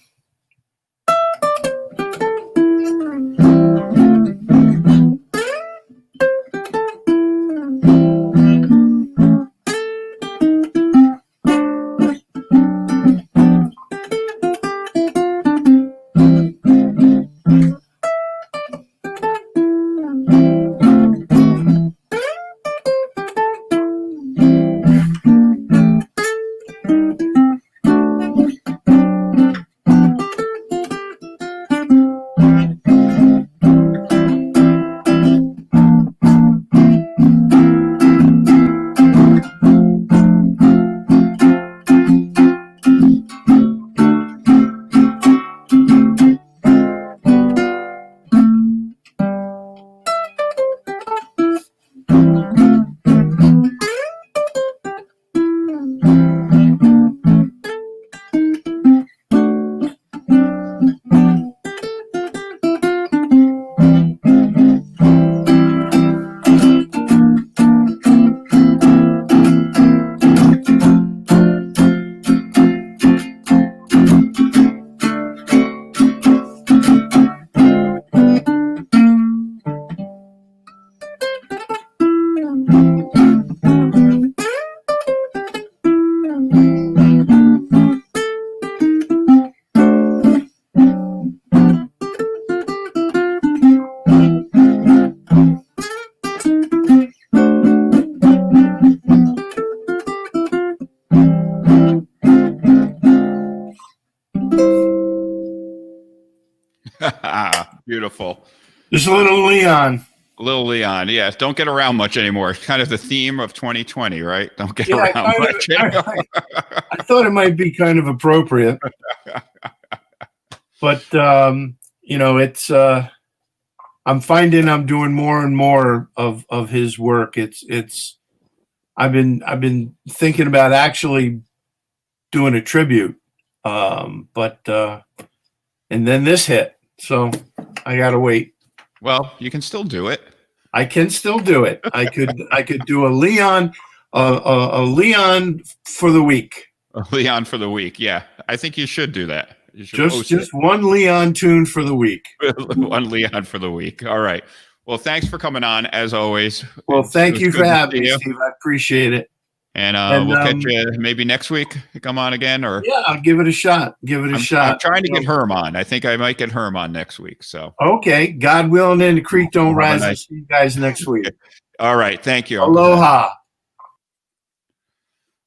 Beautiful. Just a little Leon. Little Leon, yes. Don't get around much anymore. It's kind of the theme of 2020, right? Don't get Yeah, around much anymore. I thought it might be kind of appropriate, but it's. I'm finding I'm doing more and more of his work. It's. I've been thinking about actually doing a tribute, but and then this hit, so I gotta wait. Well, you can still do it. I can still do it. I could do a Leon, a Leon for the week. A Leon for the week. Yeah, I think you should do that. You should just one Leon tune for the week. One Leon for the week. All right. Well, thanks for coming on as always. Well, thank you for having me, Steve. I appreciate it. And we'll catch you maybe next week. Come on again, or yeah, I'll give it a shot. I'm trying to get Herm on. I think I might get Herm on next week. So okay, God willing, and the creek don't rise. I'll see you guys next week. All right, thank you. Aloha.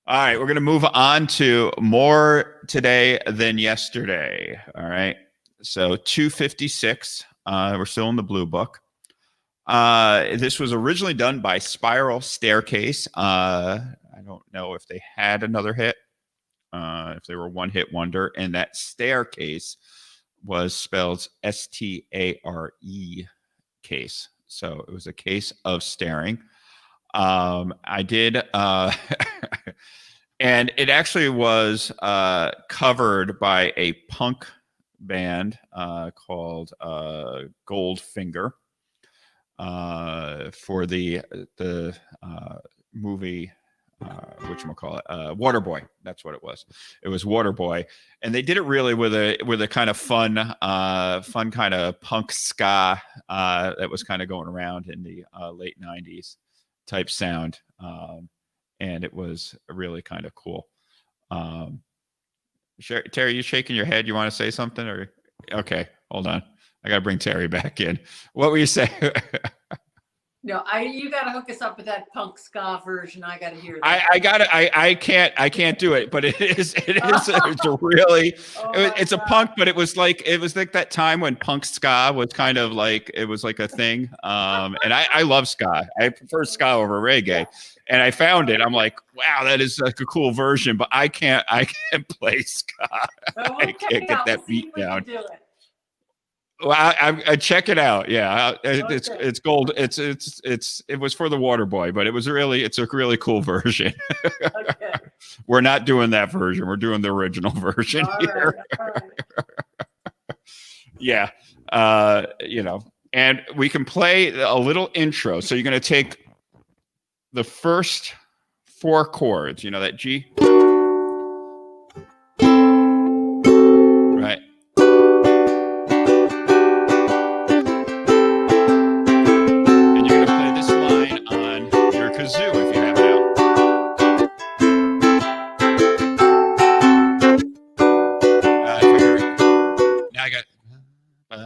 All right, we're gonna move on to more today than yesterday. All right, so 256. We're still in the blue book. This was originally done by Spiral Staircase. I don't know if they had another hit, if they were one hit wonder, and that staircase was spelled Stare case. So it was a case of staring. I did, and it actually was covered by a punk band called Goldfinger. For the movie, whatchamacallit, Waterboy. That's what it was. It was Waterboy, and they did it really with a kind of fun kind of punk ska that was kind of going around in the late '90s type sound, and it was really kind of cool. Terry, you shaking your head? You want to say something? Or okay, hold on. I got to bring Terry back in. What were you saying? No, you gotta hook us up with that punk ska version. I gotta hear that. I can't do it, but it's a really, it's a punk, but it was like that time when punk ska was kind of like, it was like a thing. And I love ska. I prefer ska over reggae. And I found it. I'm like, wow, that is like a cool version, but I can't play ska. I can't get that beat down. Well, I check it out. Yeah, it's gold. It was for the Water Boy, but it's a really cool version. Okay. We're not doing that version. We're doing the original version here. Right. Yeah, and we can play a little intro. So you're going to take the first 4 chords. You know that G, right? Kazoo if you have it out. Now I got. All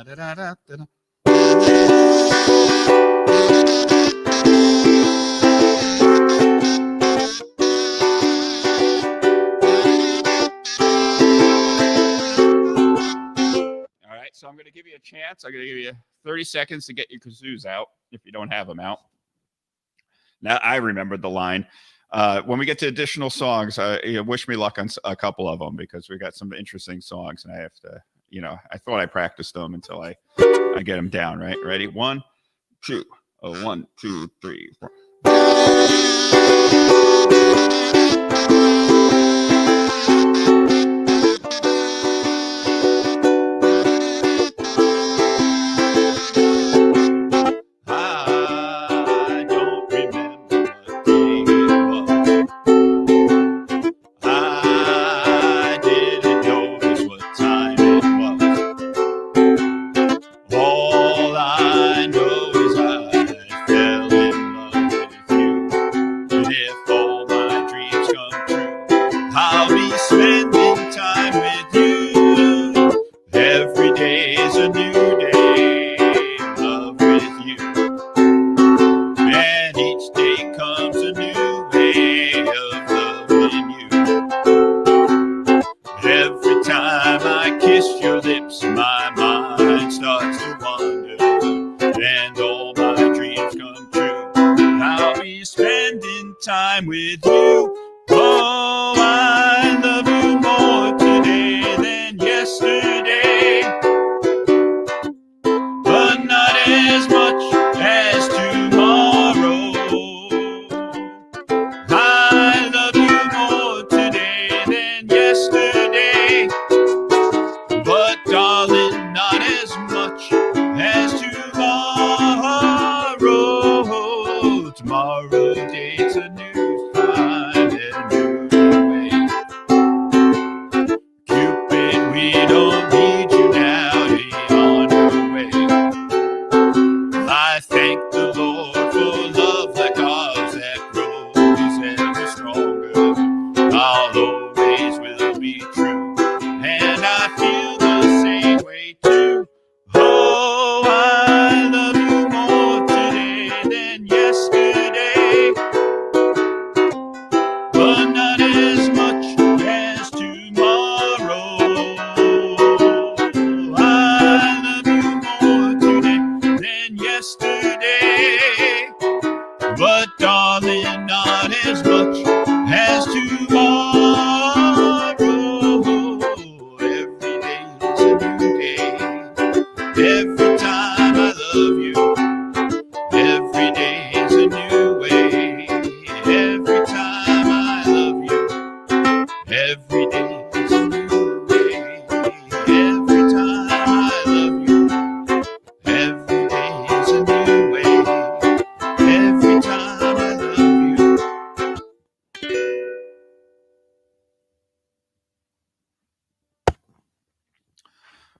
right, so I'm going to give you a chance. I'm going to give you 30 seconds to get your kazoos out if you don't have them out. Now I remembered the line. When we get to additional songs, wish me luck on a couple of them because we got some interesting songs, and I have to, I thought I practiced them until I get them down. Right? Ready? 1, 2. 1, 2, 3, 4.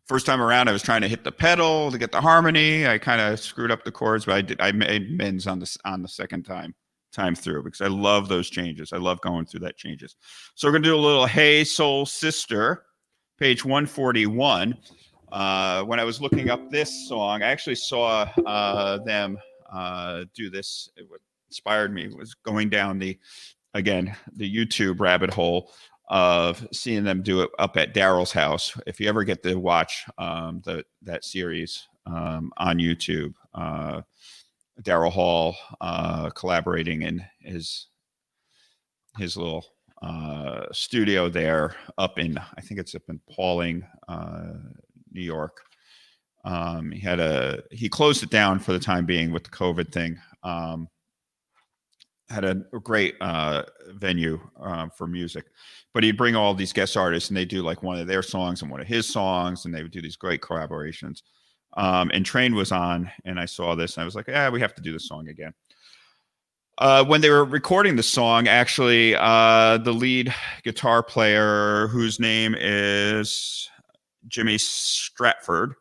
First time around, I was trying to hit the pedal to get the harmony. I kind of screwed up the chords, but I made amends on the second time through because I love those changes. I love going through that changes. So we're gonna do a little "Hey Soul Sister," page 141. When I was looking up this song, I actually saw them do this. What inspired me was going down the YouTube rabbit hole of seeing them do it up at Daryl's house. If you ever get to watch that series on YouTube, Daryl Hall collaborating in his little studio there up in, I think it's up in Pauling, New York. He closed it down for the time being with the COVID thing. Had a great venue for music, but he'd bring all these guest artists and they do like one of their songs and one of his songs, and they would do these great collaborations. And Train was on, and I saw this and I was like, we have to do this song again. When they were recording the song, actually, the lead guitar player, whose name is Jimmy Stratford,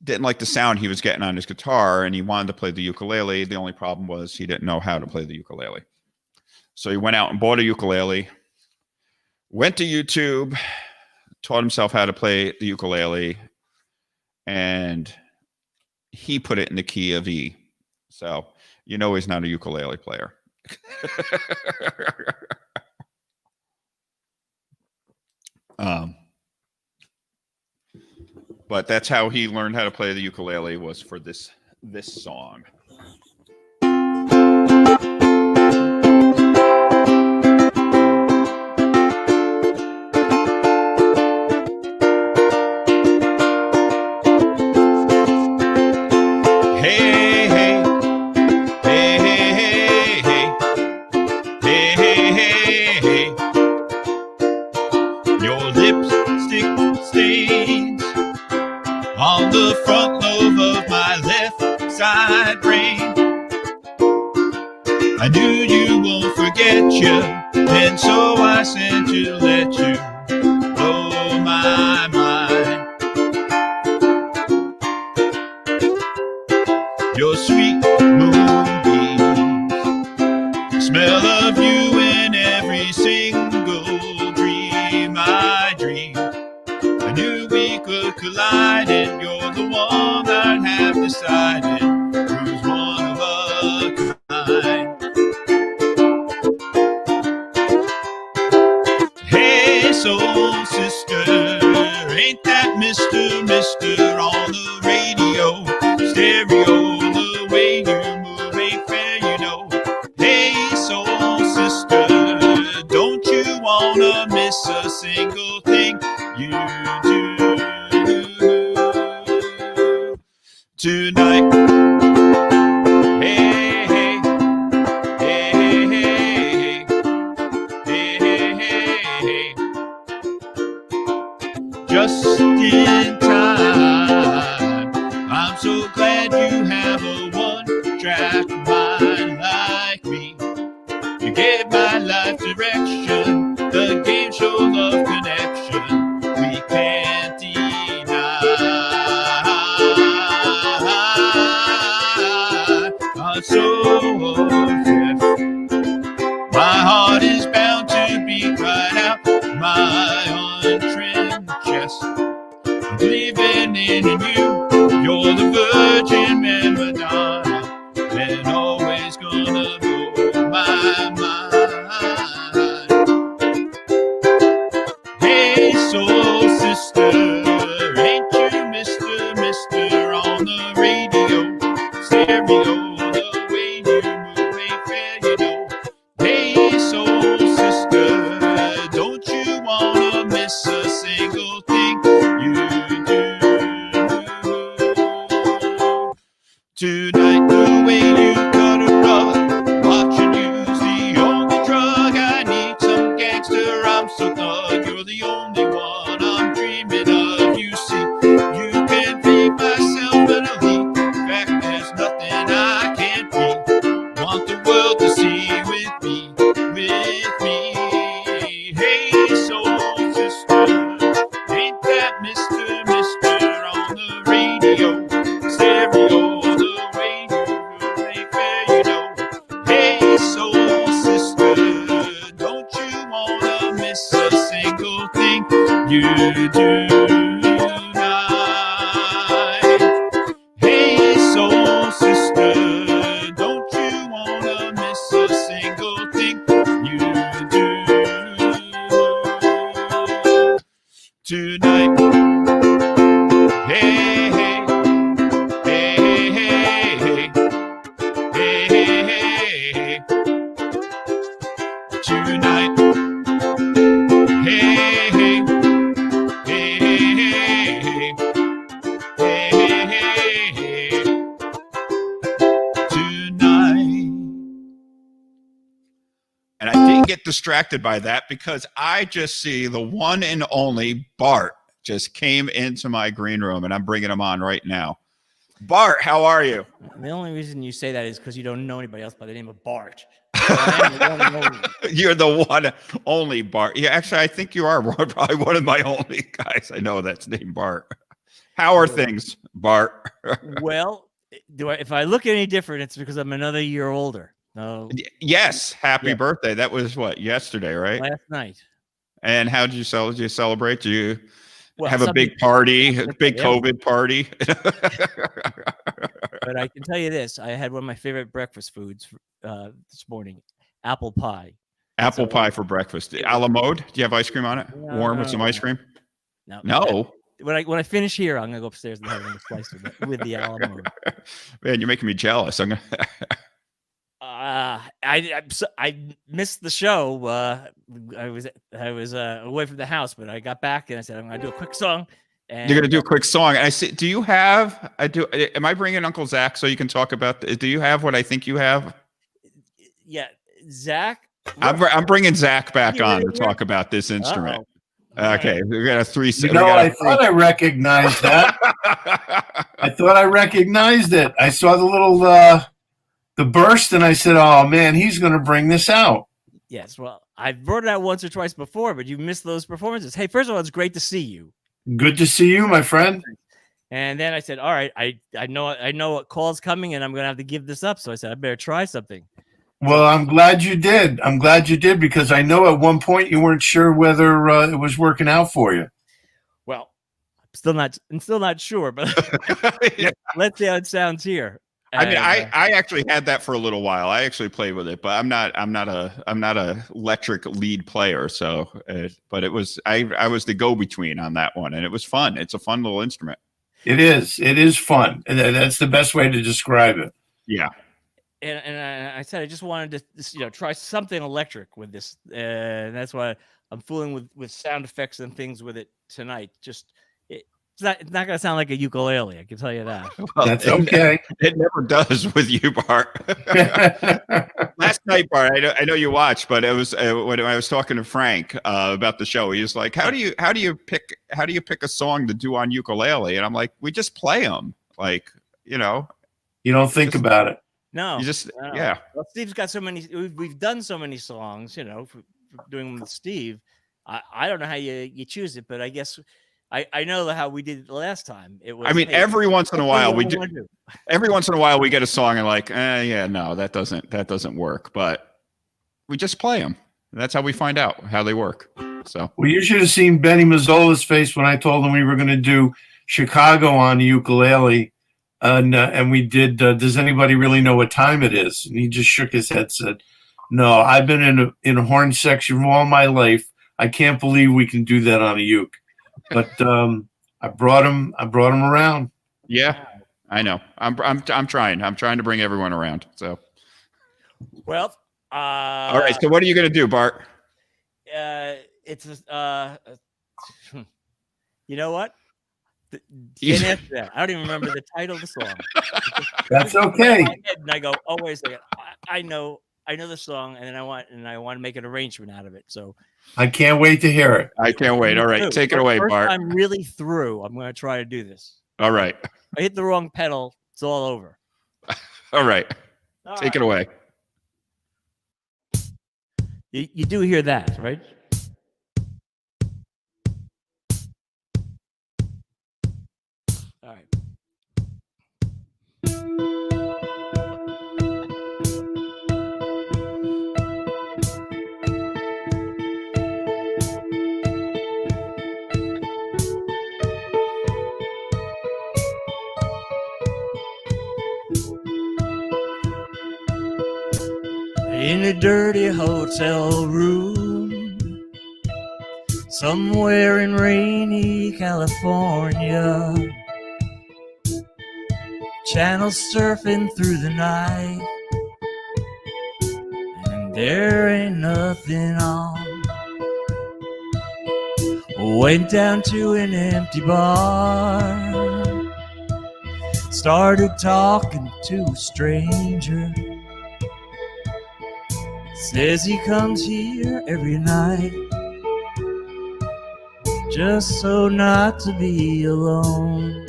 didn't like the sound he was getting on his guitar, and he wanted to play the ukulele. The only problem was he didn't know how to play the ukulele. So he went out and bought a ukulele, went to YouTube, taught himself how to play the ukulele, and he put it in the key of E. So you know he's not a ukulele player. But that's how he learned how to play the ukulele, was for this song. On the front lobe of my left side brain, I knew you won't forget you, and so I sent you to let you blow my mind. Your sweet moonbeams, smell of you in every single dream I dream. I knew we could collide, and you're the one I'd have decided who's one of a kind. Hey, soul sister, ain't that Mr. on the radio, stereo, the way you move ain't fair, you know. Hey, soul sister, don't you wanna miss a single thing you do tonight? Hey, hey, hey, hey, hey, hey, hey, hey. Just in time. I'm so glad you have a one-track mind like me. You gave my life direction, the game show love connection we can't deny. So obsessed, my heart is bound to beat right out my untrimmed chest. I'm believing in you, you're the Virgin and Madonna, and always gonna blow my mind. Hey, soul sister, ain't you Mr. on the radio, stereo, the way you move ain't fair, you know. Hey, soul sister, don't you wanna miss a single thing you do tonight? The way you cut a rug, watching you's the only drug. I need some gangster, I'm so thug. You're the only one I'm dreaming of. You see, you can be myself and a lead. In fact, there's nothing I can't be. Want the world to see with me, with me. Hey, soul sister, ain't that Mr. on the radio, stereo, the way you ain't fair, you know. Hey, soul sister, don't you wanna miss a single thing you do tonight? Hey, soul tonight. Hey, hey, hey, hey, hey, hey, hey, tonight. Hey, hey, hey, hey, hey, hey, tonight. And I didn't get distracted by that because I just see the one and only Bart just came into my green room, and I'm bringing him on right now. Bart, how are you? The only reason you say that is because you don't know anybody else by the name of Bart. You're the one only Bart. Yeah, actually, I think you are probably one of my only guys I know that's named Bart. How are things, Bart? Well, if I look any different, it's because I'm another year older. No, Yes, happy birthday. That was what, yesterday, right? last night. And how did you celebrate? Did you celebrate? Did you have a something- big party, a big COVID party? But I can tell you this: I had one of my favorite breakfast foods this morning: apple pie. Apple pie for breakfast. A la mode? Do you have ice cream on it? No, Warm with some ice cream? No. When I finish here, I'm gonna go upstairs and have a slice with the Alamo. Man, you're making me jealous. I'm gonna. I missed the show. I was away from the house, but I got back and I said I'm gonna do a quick song. And You're gonna do a quick song. And I see. Do you have? Am I bringing Uncle Zach so you can talk about? Do you have what I think you have? Yeah, Zach. I'm bringing Zach back on to talk about this instrument. Uh-oh. Okay, we got a three. I thought I recognized that. I thought I recognized it. I saw the little the burst, and I said, "Oh man, he's going to bring this out." Yes, well, I brought it out once or twice before, but you missed those performances. Hey, first of all, it's great to see you. Good to see you, my friend. And then I said, "All right, I know what call's coming, and I'm going to have to give this up." So I said, "I better try something." Well, I'm glad you did. I'm glad you did because I know at one point you weren't sure whether it was working out for you. Well, I'm still not sure, but let's see how it sounds here. I mean, I actually had that for a little while. I actually played with it, but I'm not a electric lead player. So, but it was I was the go-between on that one, and it was fun. It's a fun little instrument. It is fun, and that's the best way to describe it. Yeah. And I said I just wanted to try something electric with this, and that's why I'm fooling with sound effects and things with it tonight. It's not going to sound like a ukulele, I can tell you that. Well, that's okay. It never does with you, Bart. Last night, Bart, I know you watched, but it was when I was talking to Frank about the show. He was like, "How do you pick a song to do on ukulele?" And I'm like, "We just play them, like You don't think about it. No, you just no. yeah." Well, Steve's got so many. We've done so many songs, for doing them with Steve. I don't know how you choose it, but I guess I know how we did it last time. It was. I mean, hey, every once in a while we do. do. Every once in a while we get a song and like, yeah, no, that doesn't work. But we just play them. That's how we find out how they work. So. Well, you should have seen Benny Mazzola's face when I told him we were going to do Chicago on the ukulele. And we did, does anybody really know what time it is? And he just shook his head, said, "No, I've been in a horn section all my life. I can't believe we can do that on a uke." But I brought him around. Yeah, I know. I'm trying. I'm trying to bring everyone around. So. Well. All right. So what are you going to do, Bart? It's you know what? Can't answer that. I don't even remember the title of the song. That's okay. And I go, oh wait a second. I know the song, and then I want to make an arrangement out of it. So I can't wait to hear it. I can't wait. All right, take it away, Bart. I'm really through. I'm going to try to do this. All right. If I hit the wrong pedal, it's all over. All right. Take it away. You do hear that, right? All right. In a dirty hotel room, somewhere in rainy California, channel surfing through the night, and there ain't nothing on. Went down to an empty bar, started talking to a stranger. Says he comes here every night just so not to be alone.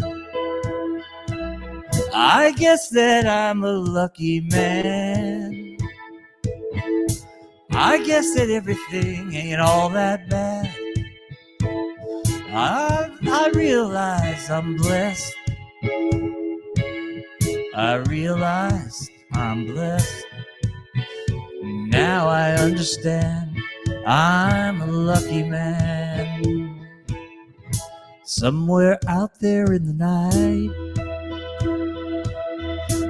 I guess that I'm a lucky man. I guess that everything ain't all that bad. I realize I'm blessed. I realize I'm blessed. Now I understand I'm a lucky man. Somewhere out there in the night,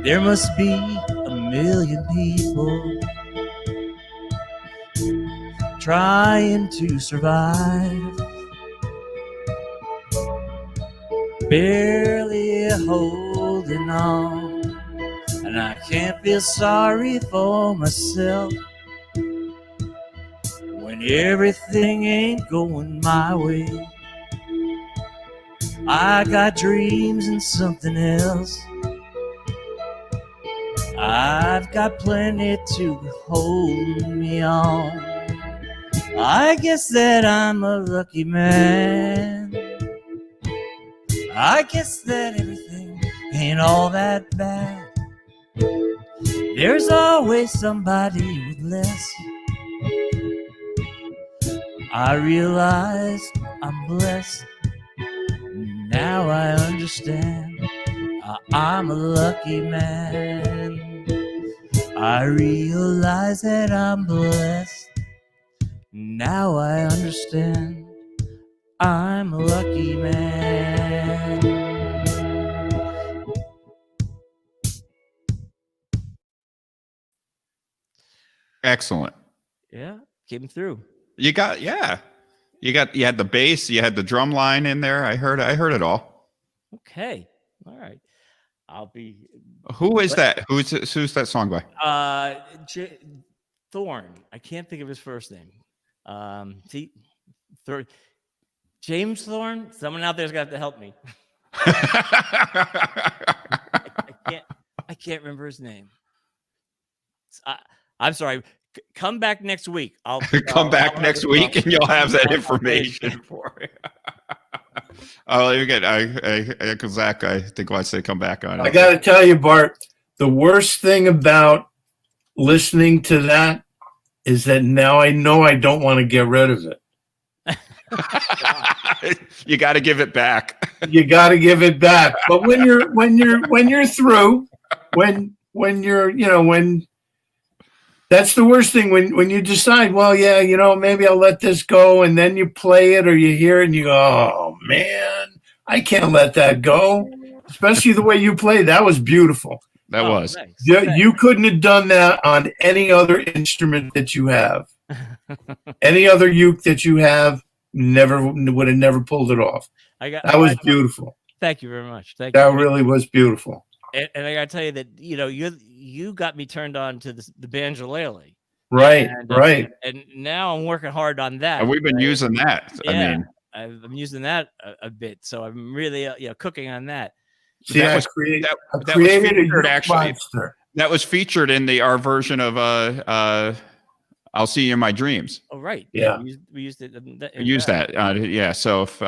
there must be a million people trying to survive, barely holding on. And I can't feel sorry for myself when everything ain't going my way. I got dreams and something else. I've got plenty to hold me on. I guess that I'm a lucky man. I guess that everything ain't all that bad. There's always somebody with less. I realize I'm blessed. Now I understand I'm a lucky man. I realize that I'm blessed. Now I understand I'm a lucky man. Excellent. Yeah, came through. You got, yeah. You had the bass, you had the drum line in there. I heard it all. Okay. All right. I'll be. Who is that? Who's that song by? Thorne. I can't think of his first name. James Thorne. Someone out there's got to help me. I can't remember his name. I'm sorry. Come back next week. I'll come back next week, and you'll have that information for you. Oh, you get Zach. I think I say come back on. I got to tell you, Bart, the worst thing about listening to that is that now I know I don't want to get rid of it. You got to give it back. You got to give it back. But when you're through, when that's the worst thing when you decide, well, yeah, maybe I'll let this go, and then you play it or you hear it and you go, oh man, I can't let that go. Especially the way you played. That was beautiful. That was. Thanks. You couldn't have done that on any other instrument that you have. Any other uke that you have would have never pulled it off. That was beautiful. Thank you very much. That really was beautiful. And I got to tell you that you got me turned on to the banjolele. Right, and, right. And now I'm working hard on that. And we've been using that. Yeah, I'm using that a bit, so I'm really cooking on that. See, that was created actually. Monster. That was featured in our version of "I'll See You in My Dreams." Oh, right. Yeah, we used it. We used that. Yeah. So if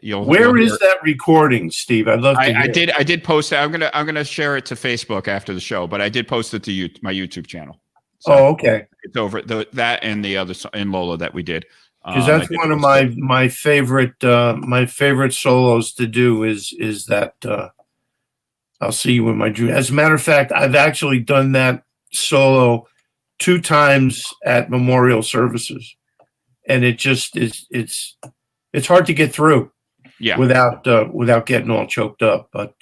you'll, where is that recording, Steve? I'd love to. I did post it. I'm gonna share it to Facebook after the show, but I did post it to my YouTube channel. So okay. It's over that and the other in Lola that we did. Because that's one of my favorite solos to do is that I'll See You in My Dream. As a matter of fact, I've actually done that solo 2 times at memorial services, and it just is it's hard to get through without getting all choked up. But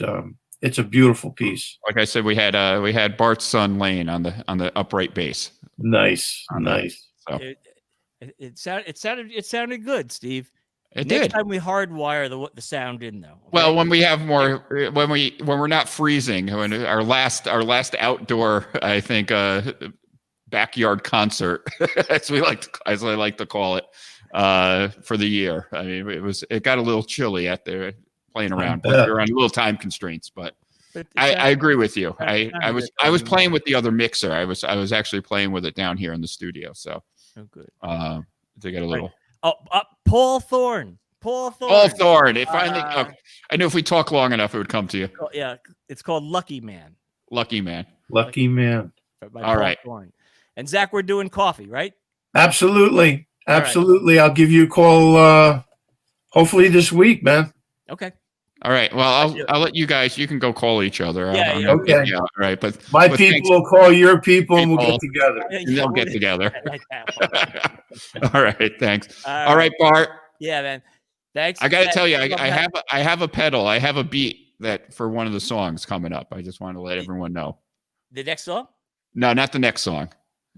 it's a beautiful piece. Like I said, we had Bart's son Lane on the upright bass. Nice. So. It sounded good, Steve. It Next did. time we hardwire the sound in though. Okay? Well, when we have more, when we're not freezing, when our last outdoor, I think, backyard concert, as I like to call it, for the year. I mean, it got a little chilly out there playing around, but we were on little time constraints. But I agree with you. I was playing with the other mixer. I was actually playing with it down here in the studio. So good. They got a little. Paul Thorne. It finally. I knew if we talk long enough, it would come to you. Yeah, it's called Lucky Man. Lucky Man. All right. Thorne. And Zach, we're doing coffee, right? Absolutely. Right. I'll give you a call hopefully this week, man. Okay. All right. Well, I'll let you guys. You can go call each other. Yeah. Okay. Yeah. Right. But my people will call your people, and we'll get together. And they'll get together. All right. Thanks. All right, Bart. Yeah, man. Thanks. I got to tell you, I have a pedal. I have a beat that for one of the songs coming up. I just want to let everyone know. The next song? No, not the next song.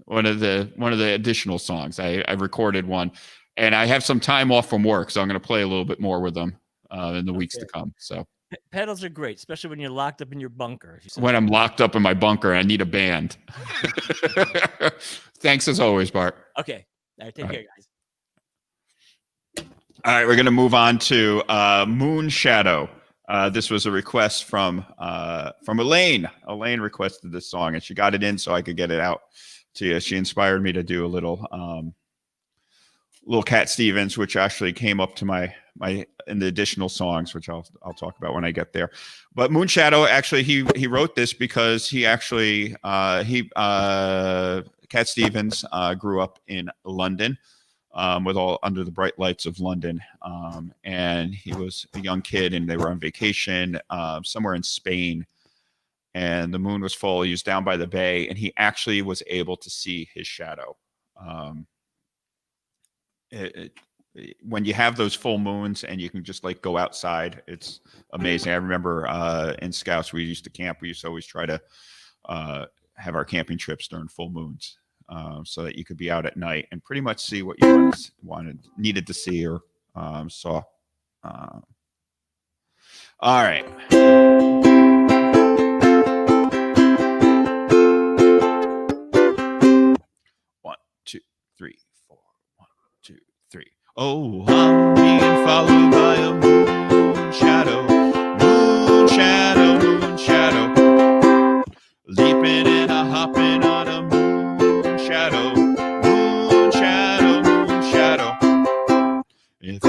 One of the additional songs. I recorded one, and I have some time off from work, so I'm going to play a little bit more with them in the weeks to come. So pedals are great, especially when you're locked up in your bunker. When I'm locked up in my bunker, I need a band. Thanks as always, Bart. Okay. All right, take care, guys. All right, we're going to move on to Moon Shadow. This was a request from Elaine. Elaine requested this song, and she got it in so I could get it out to you. She inspired me to do a little Cat Stevens, which actually came up to my in the additional songs, which I'll talk about when I get there. But Moon Shadow, actually, he wrote this because he actually Cat Stevens grew up in London. With all under the bright lights of London. And he was a young kid, and they were on vacation somewhere in Spain. And the moon was full. He was down by the bay, and he actually was able to see his shadow. When you have those full moons and you can just like go outside, it's amazing. I remember in Scouts, we used to camp. We used to always try to have our camping trips during full moons. So that you could be out at night and pretty much see what you needed to see or saw. All right. 1, 2, 3, 4. 1, 2, 3. Oh, I'm being followed by a moon shadow, moon shadow, moon shadow, leaping and a hopping on a moon shadow, moon shadow, moon shadow. If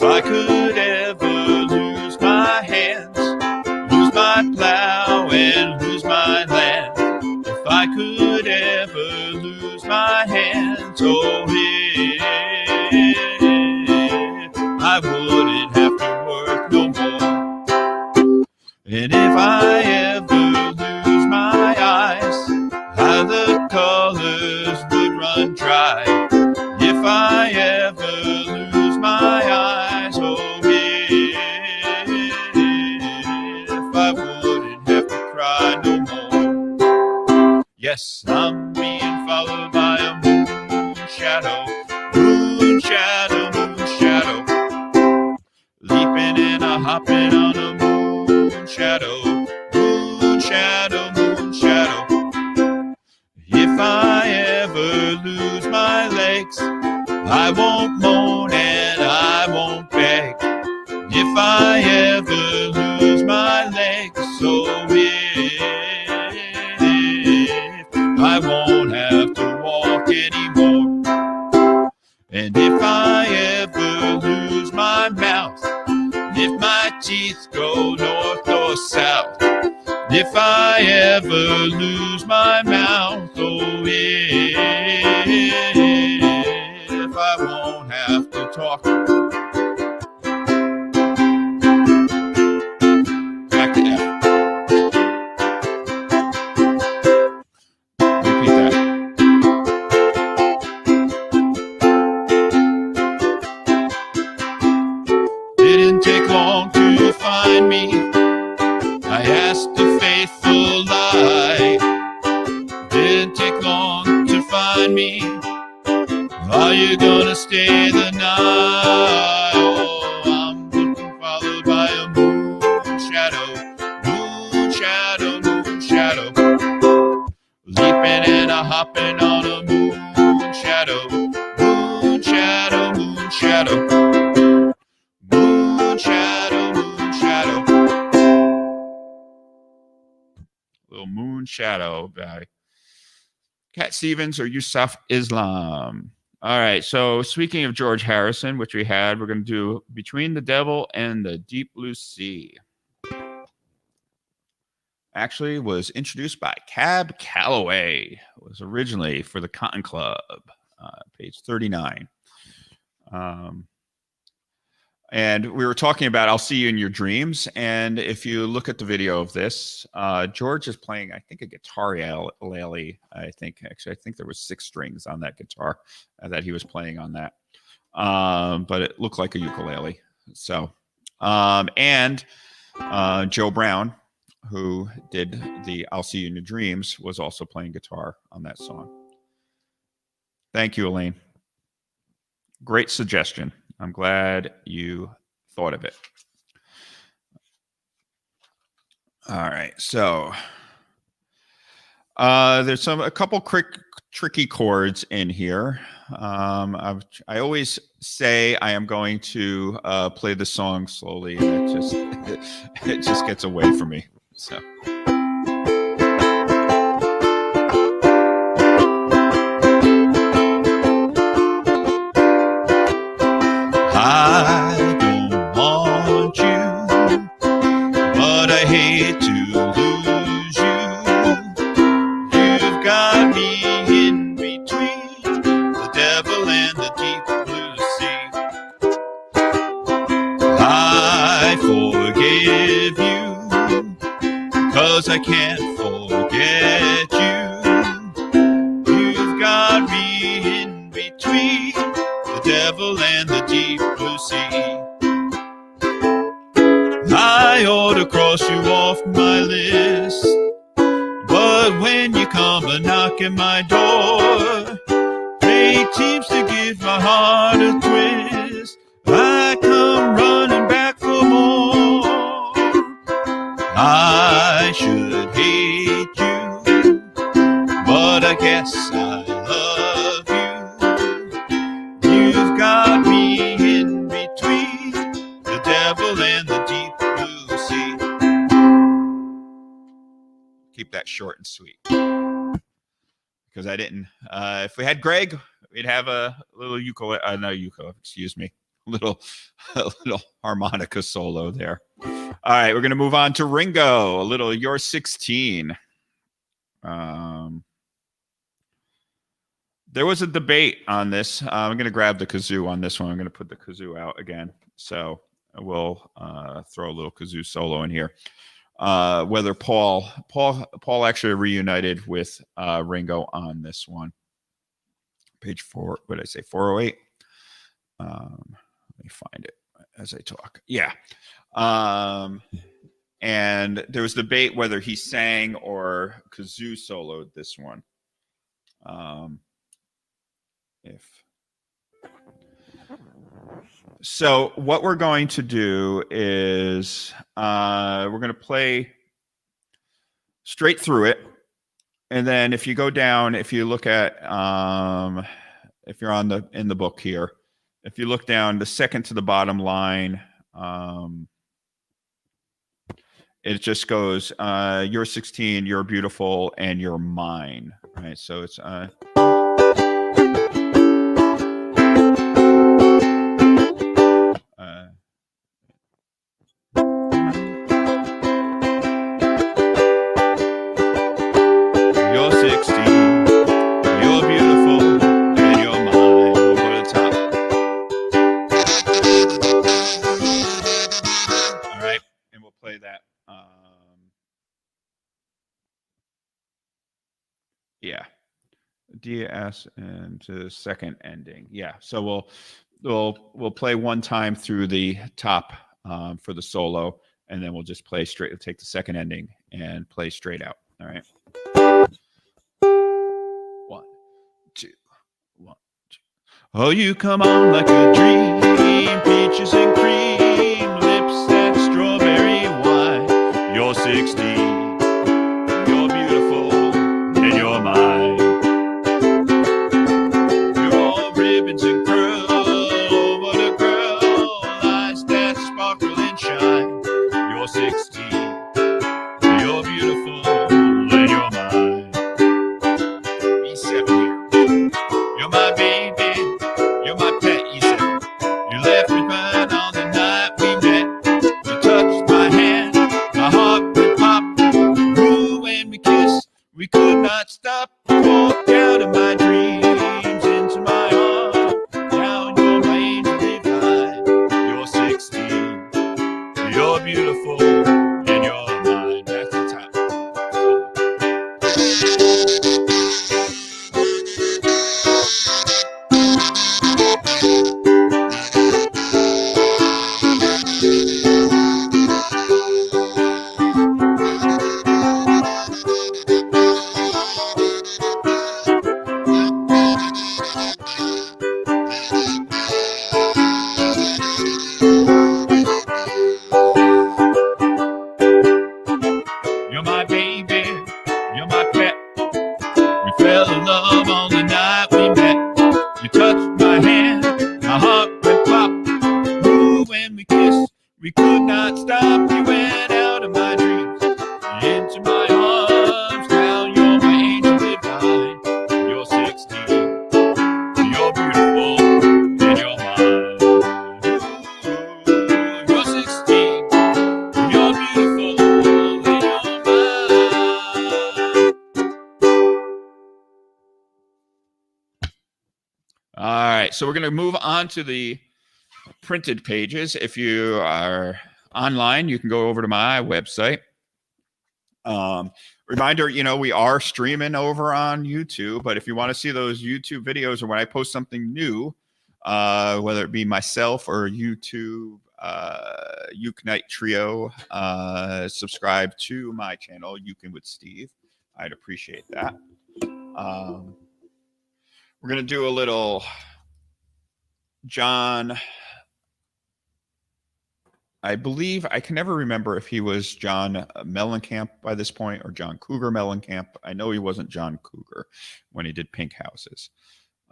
I could ever lose my hands, lose my plow and lose my land, if I could ever lose my hands, oh yeah, I wouldn't have to work no more. And if I ever lose my eyes, how the colors would run dry. If I ever lose my eyes, oh yeah, if I wouldn't have to cry no more. Yes, I'm being followed by a moon shadow, moon shadow, moon shadow, leaping and a hopping on a moon shadow, moon shadow, moon shadow. If I ever lose my legs, I won't moan and I won't beg. If I ever lose my legs, so I won't have to walk anymore. And if I ever lose my mouth, if my teeth go north or south, if I ever lose my mouth, oh yeah, if I won't have to talk. Back to F. Repeat that. Didn't take long to find me. I asked a faithful lie. Didn't take long to find me. Are you you're gonna stay the night. Oh, I'm looking followed by a moon shadow, moon shadow, moon shadow. Leaping and a hopping on a moon shadow, moon shadow, moon shadow. Moon shadow, moon shadow. Little Moon Shadow by Cat Stevens or Yusuf Islam. All right. So speaking of George Harrison, which we had, we're going to do Between the Devil and the Deep Blue Sea. Actually was introduced by Cab Calloway. It was originally for the Cotton Club, page 39. And we were talking about I'll See You in Your Dreams. And if you look at the video of this, George is playing, I think, a guitar ukulele. I think there was 6 strings on that guitar that he was playing on that. But it looked like a ukulele. So, and Joe Brown, who did the I'll See You in Your Dreams, was also playing guitar on that song. Thank you, Elaine. Great suggestion. I'm glad you thought of it. All right, so there's a couple tricky chords in here. I always say I am going to play the song slowly, and it just gets away from me. So. I don't want you, but I hate to lose you. You've got me in between the devil and the deep blue sea. I forgive you, 'cause I can't forget you. You've got me in between the devil and the deep blue sea. I ought to cross you off my list, but when you come a knock at my door, fate seems to give my heart a twist. I come running back for more. I should hate you, but I guess I love you. You've got me in between the devil and the deep blue sea. Keep that short and sweet. Because I didn't. If we had Greg, we'd have a little ukulele. No, ukulele, excuse me. A little harmonica solo there. All right, we're going to move on to Ringo. A little You're 16. There was a debate on this. I'm going to grab the kazoo on this one. I'm going to put the kazoo out again. So we'll throw a little kazoo solo in here. Whether Paul actually reunited with Ringo on this one. Page 4, what did I say? 408. Let me find it as I talk. Yeah. And there was debate whether he sang or kazoo soloed this one. So what we're going to do is we're going to play straight through it. And then if you go down, if you look at, if you're in the book here, if you look down the second to the bottom line, it just goes, you're 16, you're beautiful, and you're mine. Right. So it's, you're 16, you're beautiful, and you're mine. We'll go to the top. All right, and we'll play that. Yeah, DS and to the second ending. Yeah, so we'll play one time through the top for the solo, and then we'll just play straight. We'll take the second ending and play straight out. All right. 1, 2, 1, 2. Oh, you come on like a dream, peaches and cream, lips that strawberry wine. You're 16, you're beautiful, and you're mine. You're all ribbons and curls, oh, what a girl, eyes that sparkle and shine. You're 16, you're beautiful, and you're mine. Be 7 here. You're my baby, you're my pet, you said. You left me burn on the night we met. You touched my hand, my heart would pop. Ooh, when we kissed, we could not stop. Walked out of my dreams into my arms. Now you're my angel divine. You're 16, you're beautiful, and you're mine. That's the time. You're my baby, you're my pet. We fell in love on the night we met. You touched my hand, my heart went pop. Ooh, when we kissed, we could not stop. You went out of my dreams, into my arms. Now you're my angel divine. You're 16, you're beautiful, and you're mine. Ooh, you're 16, you're beautiful, and you're mine. All right, so we're going to move on to the printed pages. If you are online, you can go over to my website. Reminder, we are streaming over on YouTube, but if you want to see those YouTube videos or when I post something new, whether it be myself or YouTube, Uke'n Trio, subscribe to my channel, Uke'n with Steve. I'd appreciate that. We're going to do a little John. I believe, I can never remember if he was John Mellencamp by this point or John Cougar Mellencamp. I know he wasn't John Cougar when he did Pink Houses.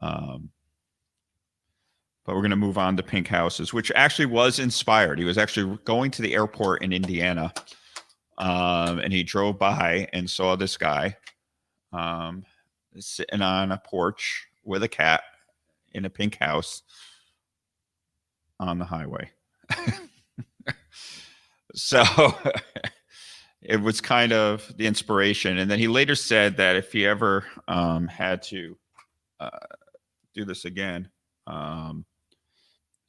But we're going to move on to Pink Houses, which actually was inspired. He was actually going to the airport in Indiana, and he drove by and saw this guy sitting on a porch with a cat in a pink house on the highway. So it was kind of the inspiration. And then he later said that if he ever had to do this again,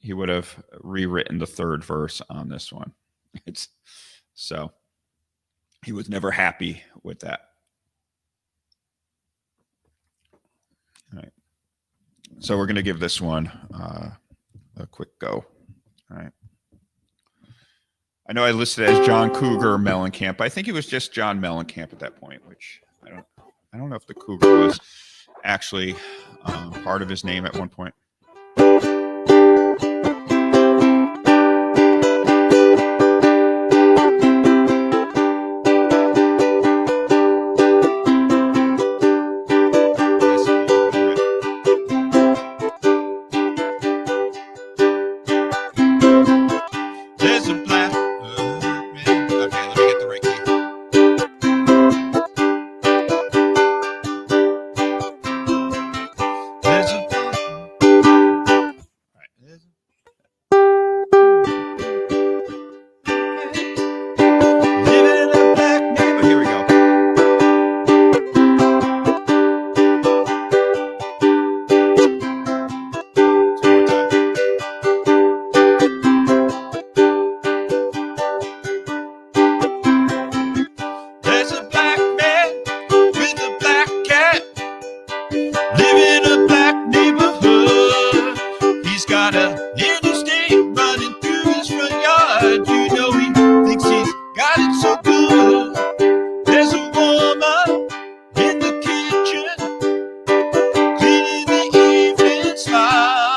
he would have rewritten the third verse on this one. So he was never happy with that. All right. So we're going to give this one a quick go. All right. I know I listed as John Cougar Mellencamp. I think he was just John Mellencamp at that point, which I don't know if the Cougar was actually part of his name at one point. There's a black man. Okay, let me get the right key. There's a black. All right, there's a. Living in a black neighborhood. Here we go. There's a black man with a black cat, living in a black neighborhood. He's got a interstate running through his front yard. You know he thinks he's got it so good. There's a woman in the kitchen, cleaning the evening slide.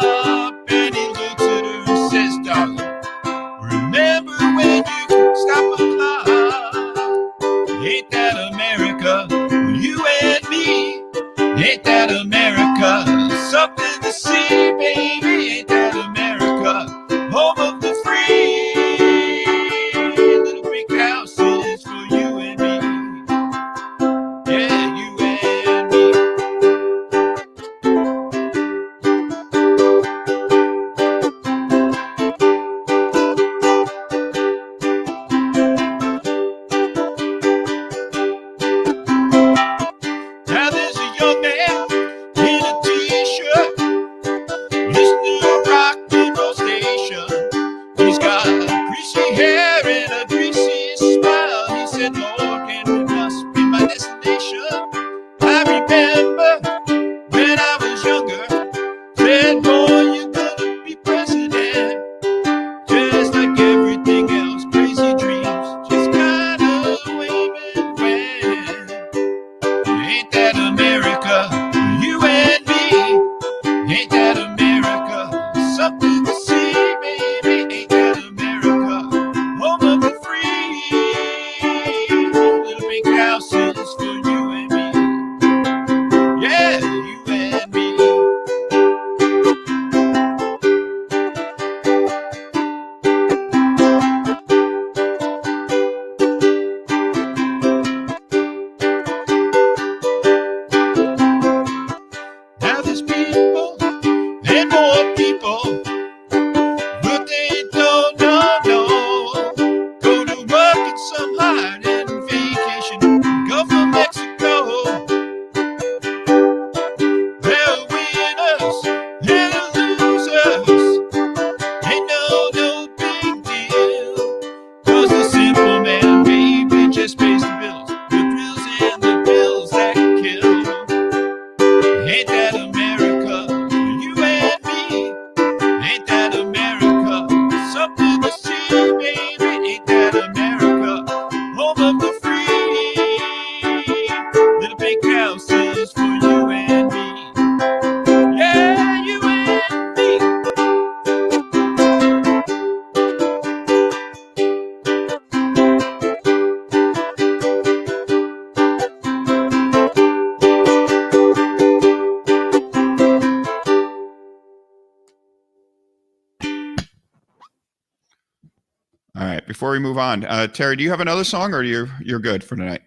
right. Before we move on, Terry, do you have another song, or you're good for tonight?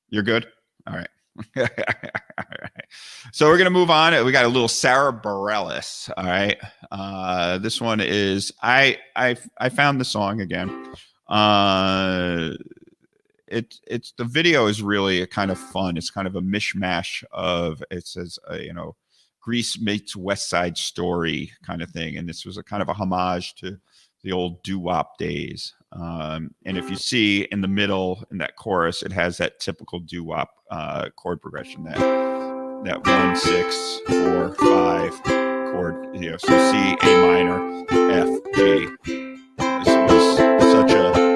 You're good. All right. All right. So we're gonna move on. We got a little Sarah Bareilles. All right. This one is I found the song again. It's the video is really a kind of fun. It's kind of a mishmash of, it says Grease meets West Side Story kind of thing, and this was a kind of a homage to the old doo-wop days. And if you see in the middle in that chorus, it has that typical doo-wop chord progression, that 1 6 4 5 chord. So C, A minor, F, G. This was such a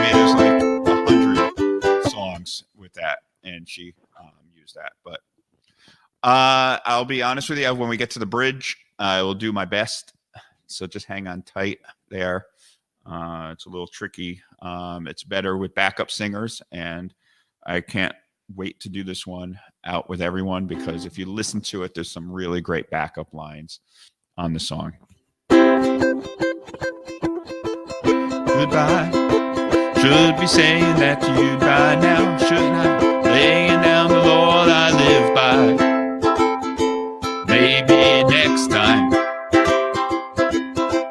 there's like 100 songs with that, and she used that. But I'll be honest with you, when we get to the bridge, I will do my best. So just hang on tight there. It's a little tricky. It's better with backup singers, and I can't wait to do this one out with everyone, because if you listen to it, there's some really great backup lines on the song. Goodbye. Should be saying that to you by now. Shouldn't I? Laying down the Lord I live by. Maybe next time.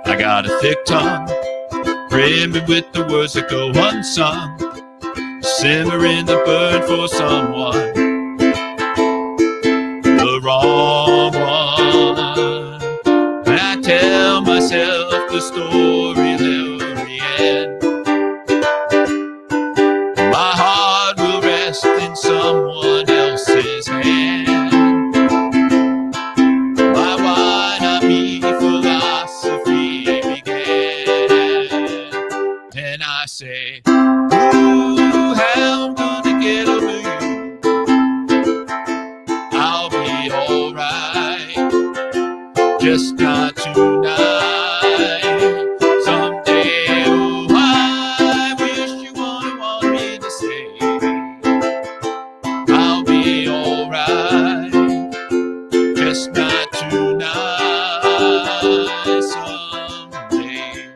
I got a thick tongue, brimming with the words that go unsung, simmering the burn for someone, the wrong one. And I tell myself the story very end. My heart will rest in someone else's hand. My why not me philosophy began. And I say, ooh, how I'm gonna get over you. I'll be alright, just not tonight. Someday, oh, I wish you wouldn't want me to stay. I'll be alright, just not tonight. Someday,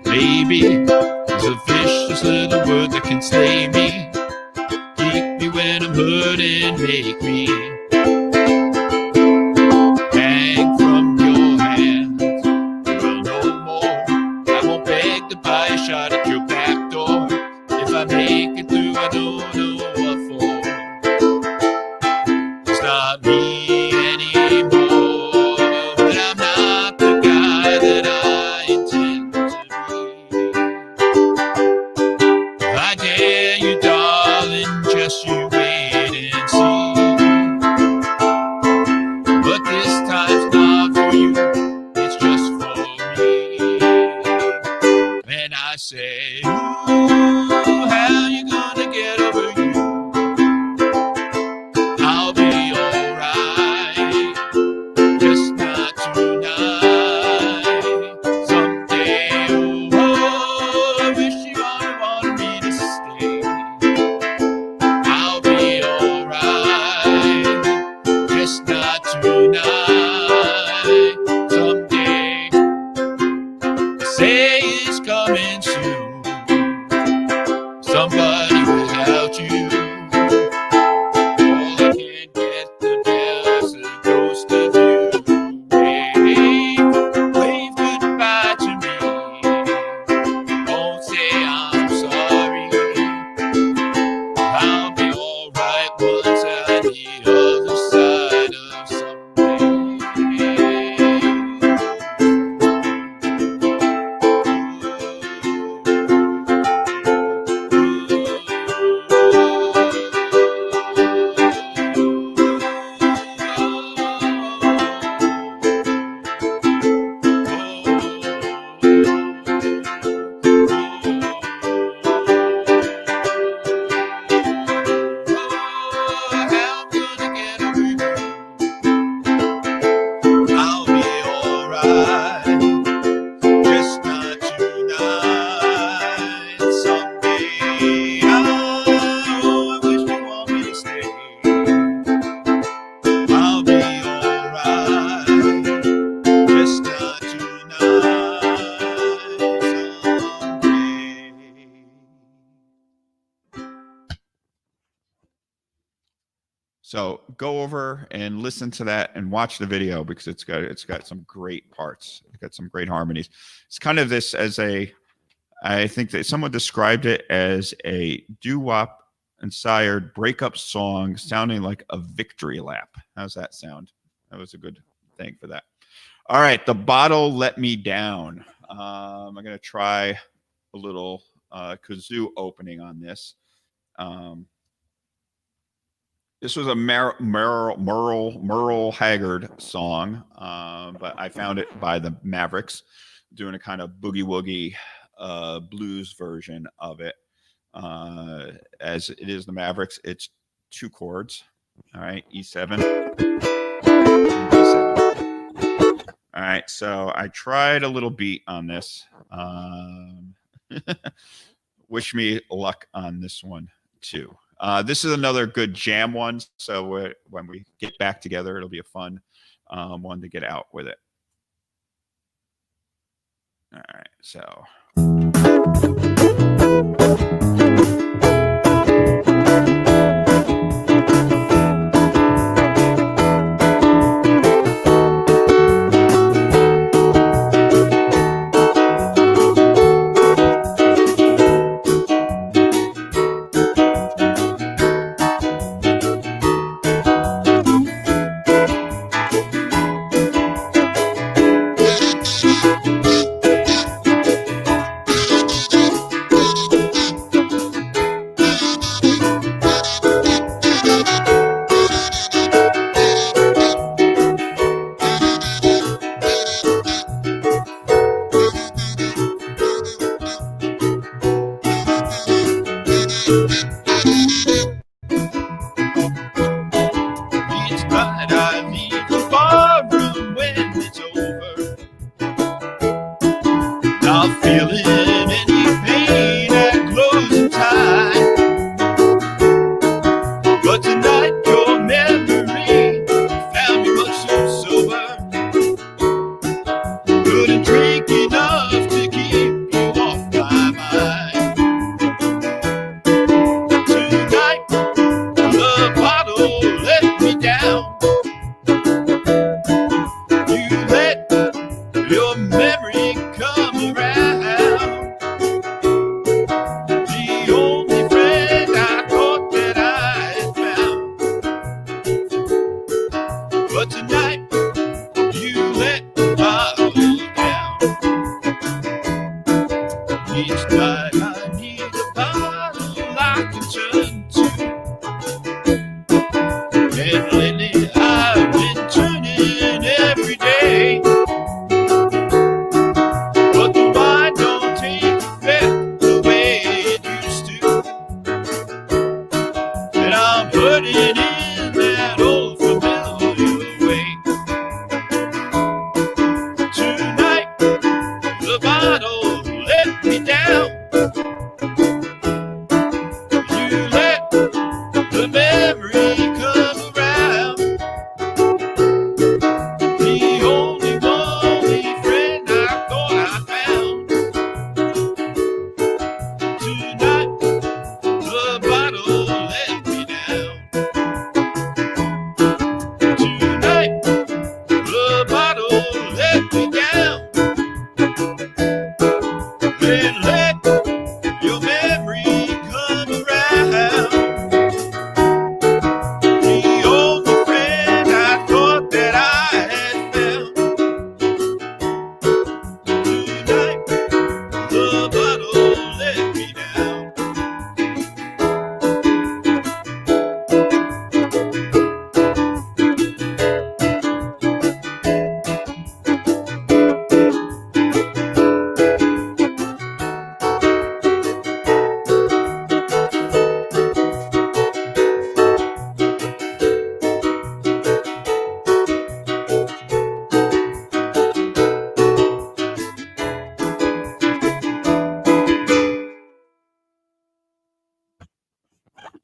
maybe there's a vicious little word that can slay me, keep me when I'm hurting, make me hang from your hands. Well, no more, I won't beg to buy a shot at your back door. If I make it through, I don't know what for. It's not me anymore, but I'm not the guy that I intend to be. I dare you, darling, just you wait and see. But this time's not for you, it's just for me. And I say, ooh, how you gonna get over you? I'll be alright, just not tonight. Someday, oh, I wish you all wanted me to stay. I'll be So go over and listen to that and watch the video because it's got some great parts. It's got some great harmonies. It's kind of this as a, I think that someone described it as a doo-wop inspired breakup song sounding like a victory lap. How's that sound? That was a good thing for that. All right, The Bottle Let Me Down. I'm going to try a little kazoo opening on this. This was a Merle Haggard song, but I found it by the Mavericks, doing a kind of boogie woogie blues version of it. As it is the Mavericks, it's 2 chords. All right, E7, and D7. All right, so I tried a little beat on this. Wish me luck on this one too. This is another good jam one. So when we get back together, it'll be a fun one to get out with it. All right, so.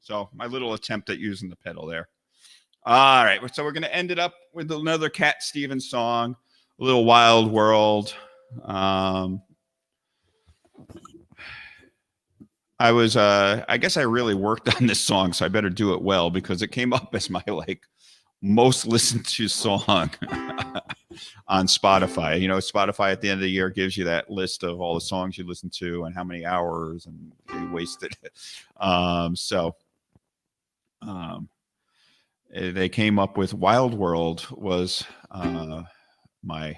So my little attempt at using the pedal there. All right, so we're going to end it up with another Cat Stevens song, A Little Wild World. I I guess I really worked on this song, so I better do it well because it came up as my like most listened to song on Spotify. You know, Spotify at the end of the year gives you that list of all the songs you listen to and how many hours and you wasted. They came up with Wild World was my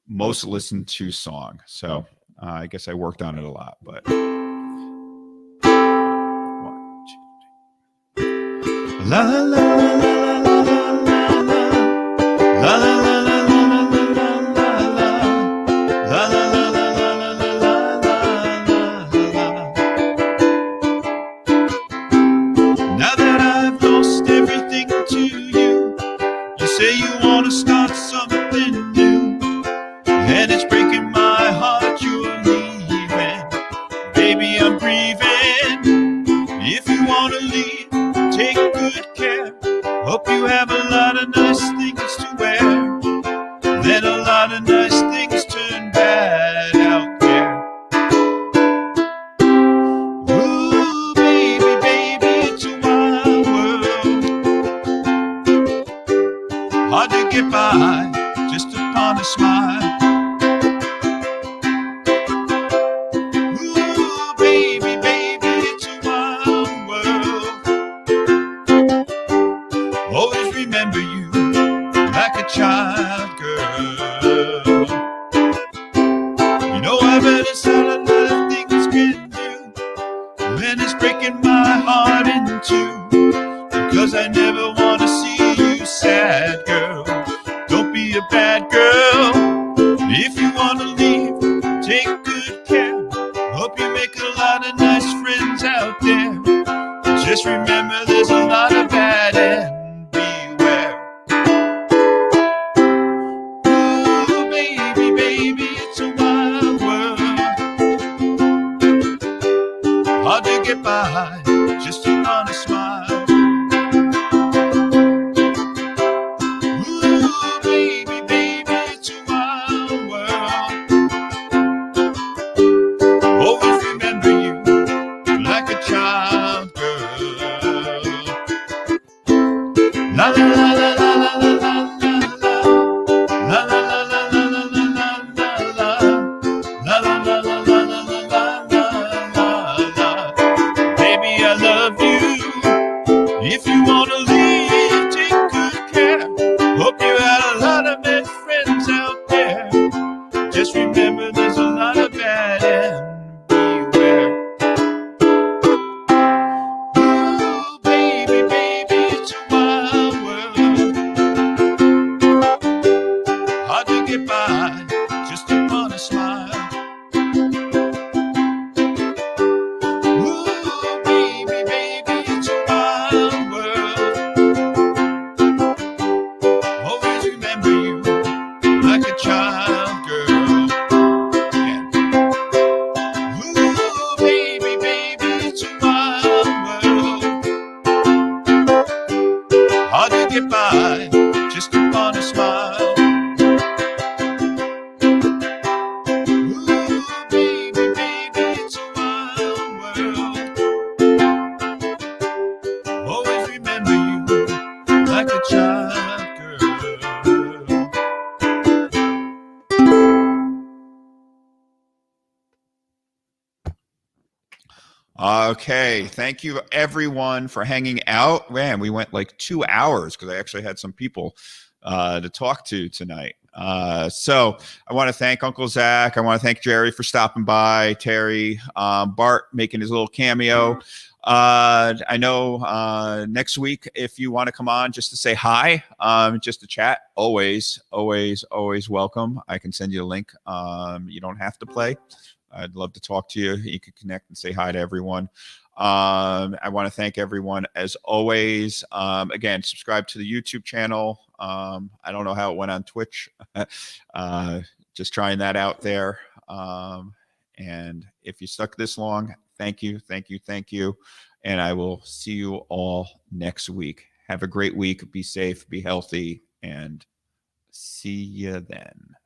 most listened to song. So I guess I worked on it a lot, but 1, 2, 3. La la la la la la la la la la now that I've lost everything to you, you say you want to start something new, and it's breaking my heart you're leaving. Baby, I'm grieving. If you want to leave, take good care. Hope you have a lot of nice things to wear. Then a lot of nice things turn bad out there. Ooh, baby, baby, it's a wild world. Hard to get by just upon a smile. Ooh, baby, baby, it's a wild world. Always remember you like a child, girl. You know I bet it's all a lot of things can do, and it's breaking my heart in two, because I never want to see you sad, girl. Don't be a bad girl. If you want to leave, take good care. Hope you make a lot of nice friends out there. Just remember there's a lot of bad and beware. Ooh, baby, baby, it's a wild world. Hard to get by just upon a smile. Ooh, baby, baby, it's a wild world. Always remember you like a child, girl. La la la la la la la la la la la la la la la la la la la la. Baby, I love you. If you want to leave, take good care. Hope you had a lot of bad friends out there. Just remember there's a lot of bad and beware. Ooh, baby, baby, it's a wild world. Hard to get by just upon a smile. Ooh, baby, baby, it's a wild world. Always remember you like a child, girl. Yeah. Ooh, baby, baby, it's a wild world. Hard to get by just upon a smile. Ooh, baby, baby, it's a wild world. Always remember you like a child, girl. Okay, thank you everyone for hanging out. Man, we went like 2 hours because I actually had some people to talk to tonight. So I want to thank Uncle Zach. I want to thank Jerry for stopping by, Terry, Bart making his little cameo. I know next week, if you want to come on just to say hi, just to chat, always welcome. I can send you a link. You don't have to play. I'd love to talk to you. You can connect and say hi to everyone. I want to thank everyone as always. Again, subscribe to the YouTube channel. I don't know how it went on Twitch. Just trying that out there. And if you stuck this long, thank you. And I will see you all next week. Have a great week. Be safe, be healthy, and see you then.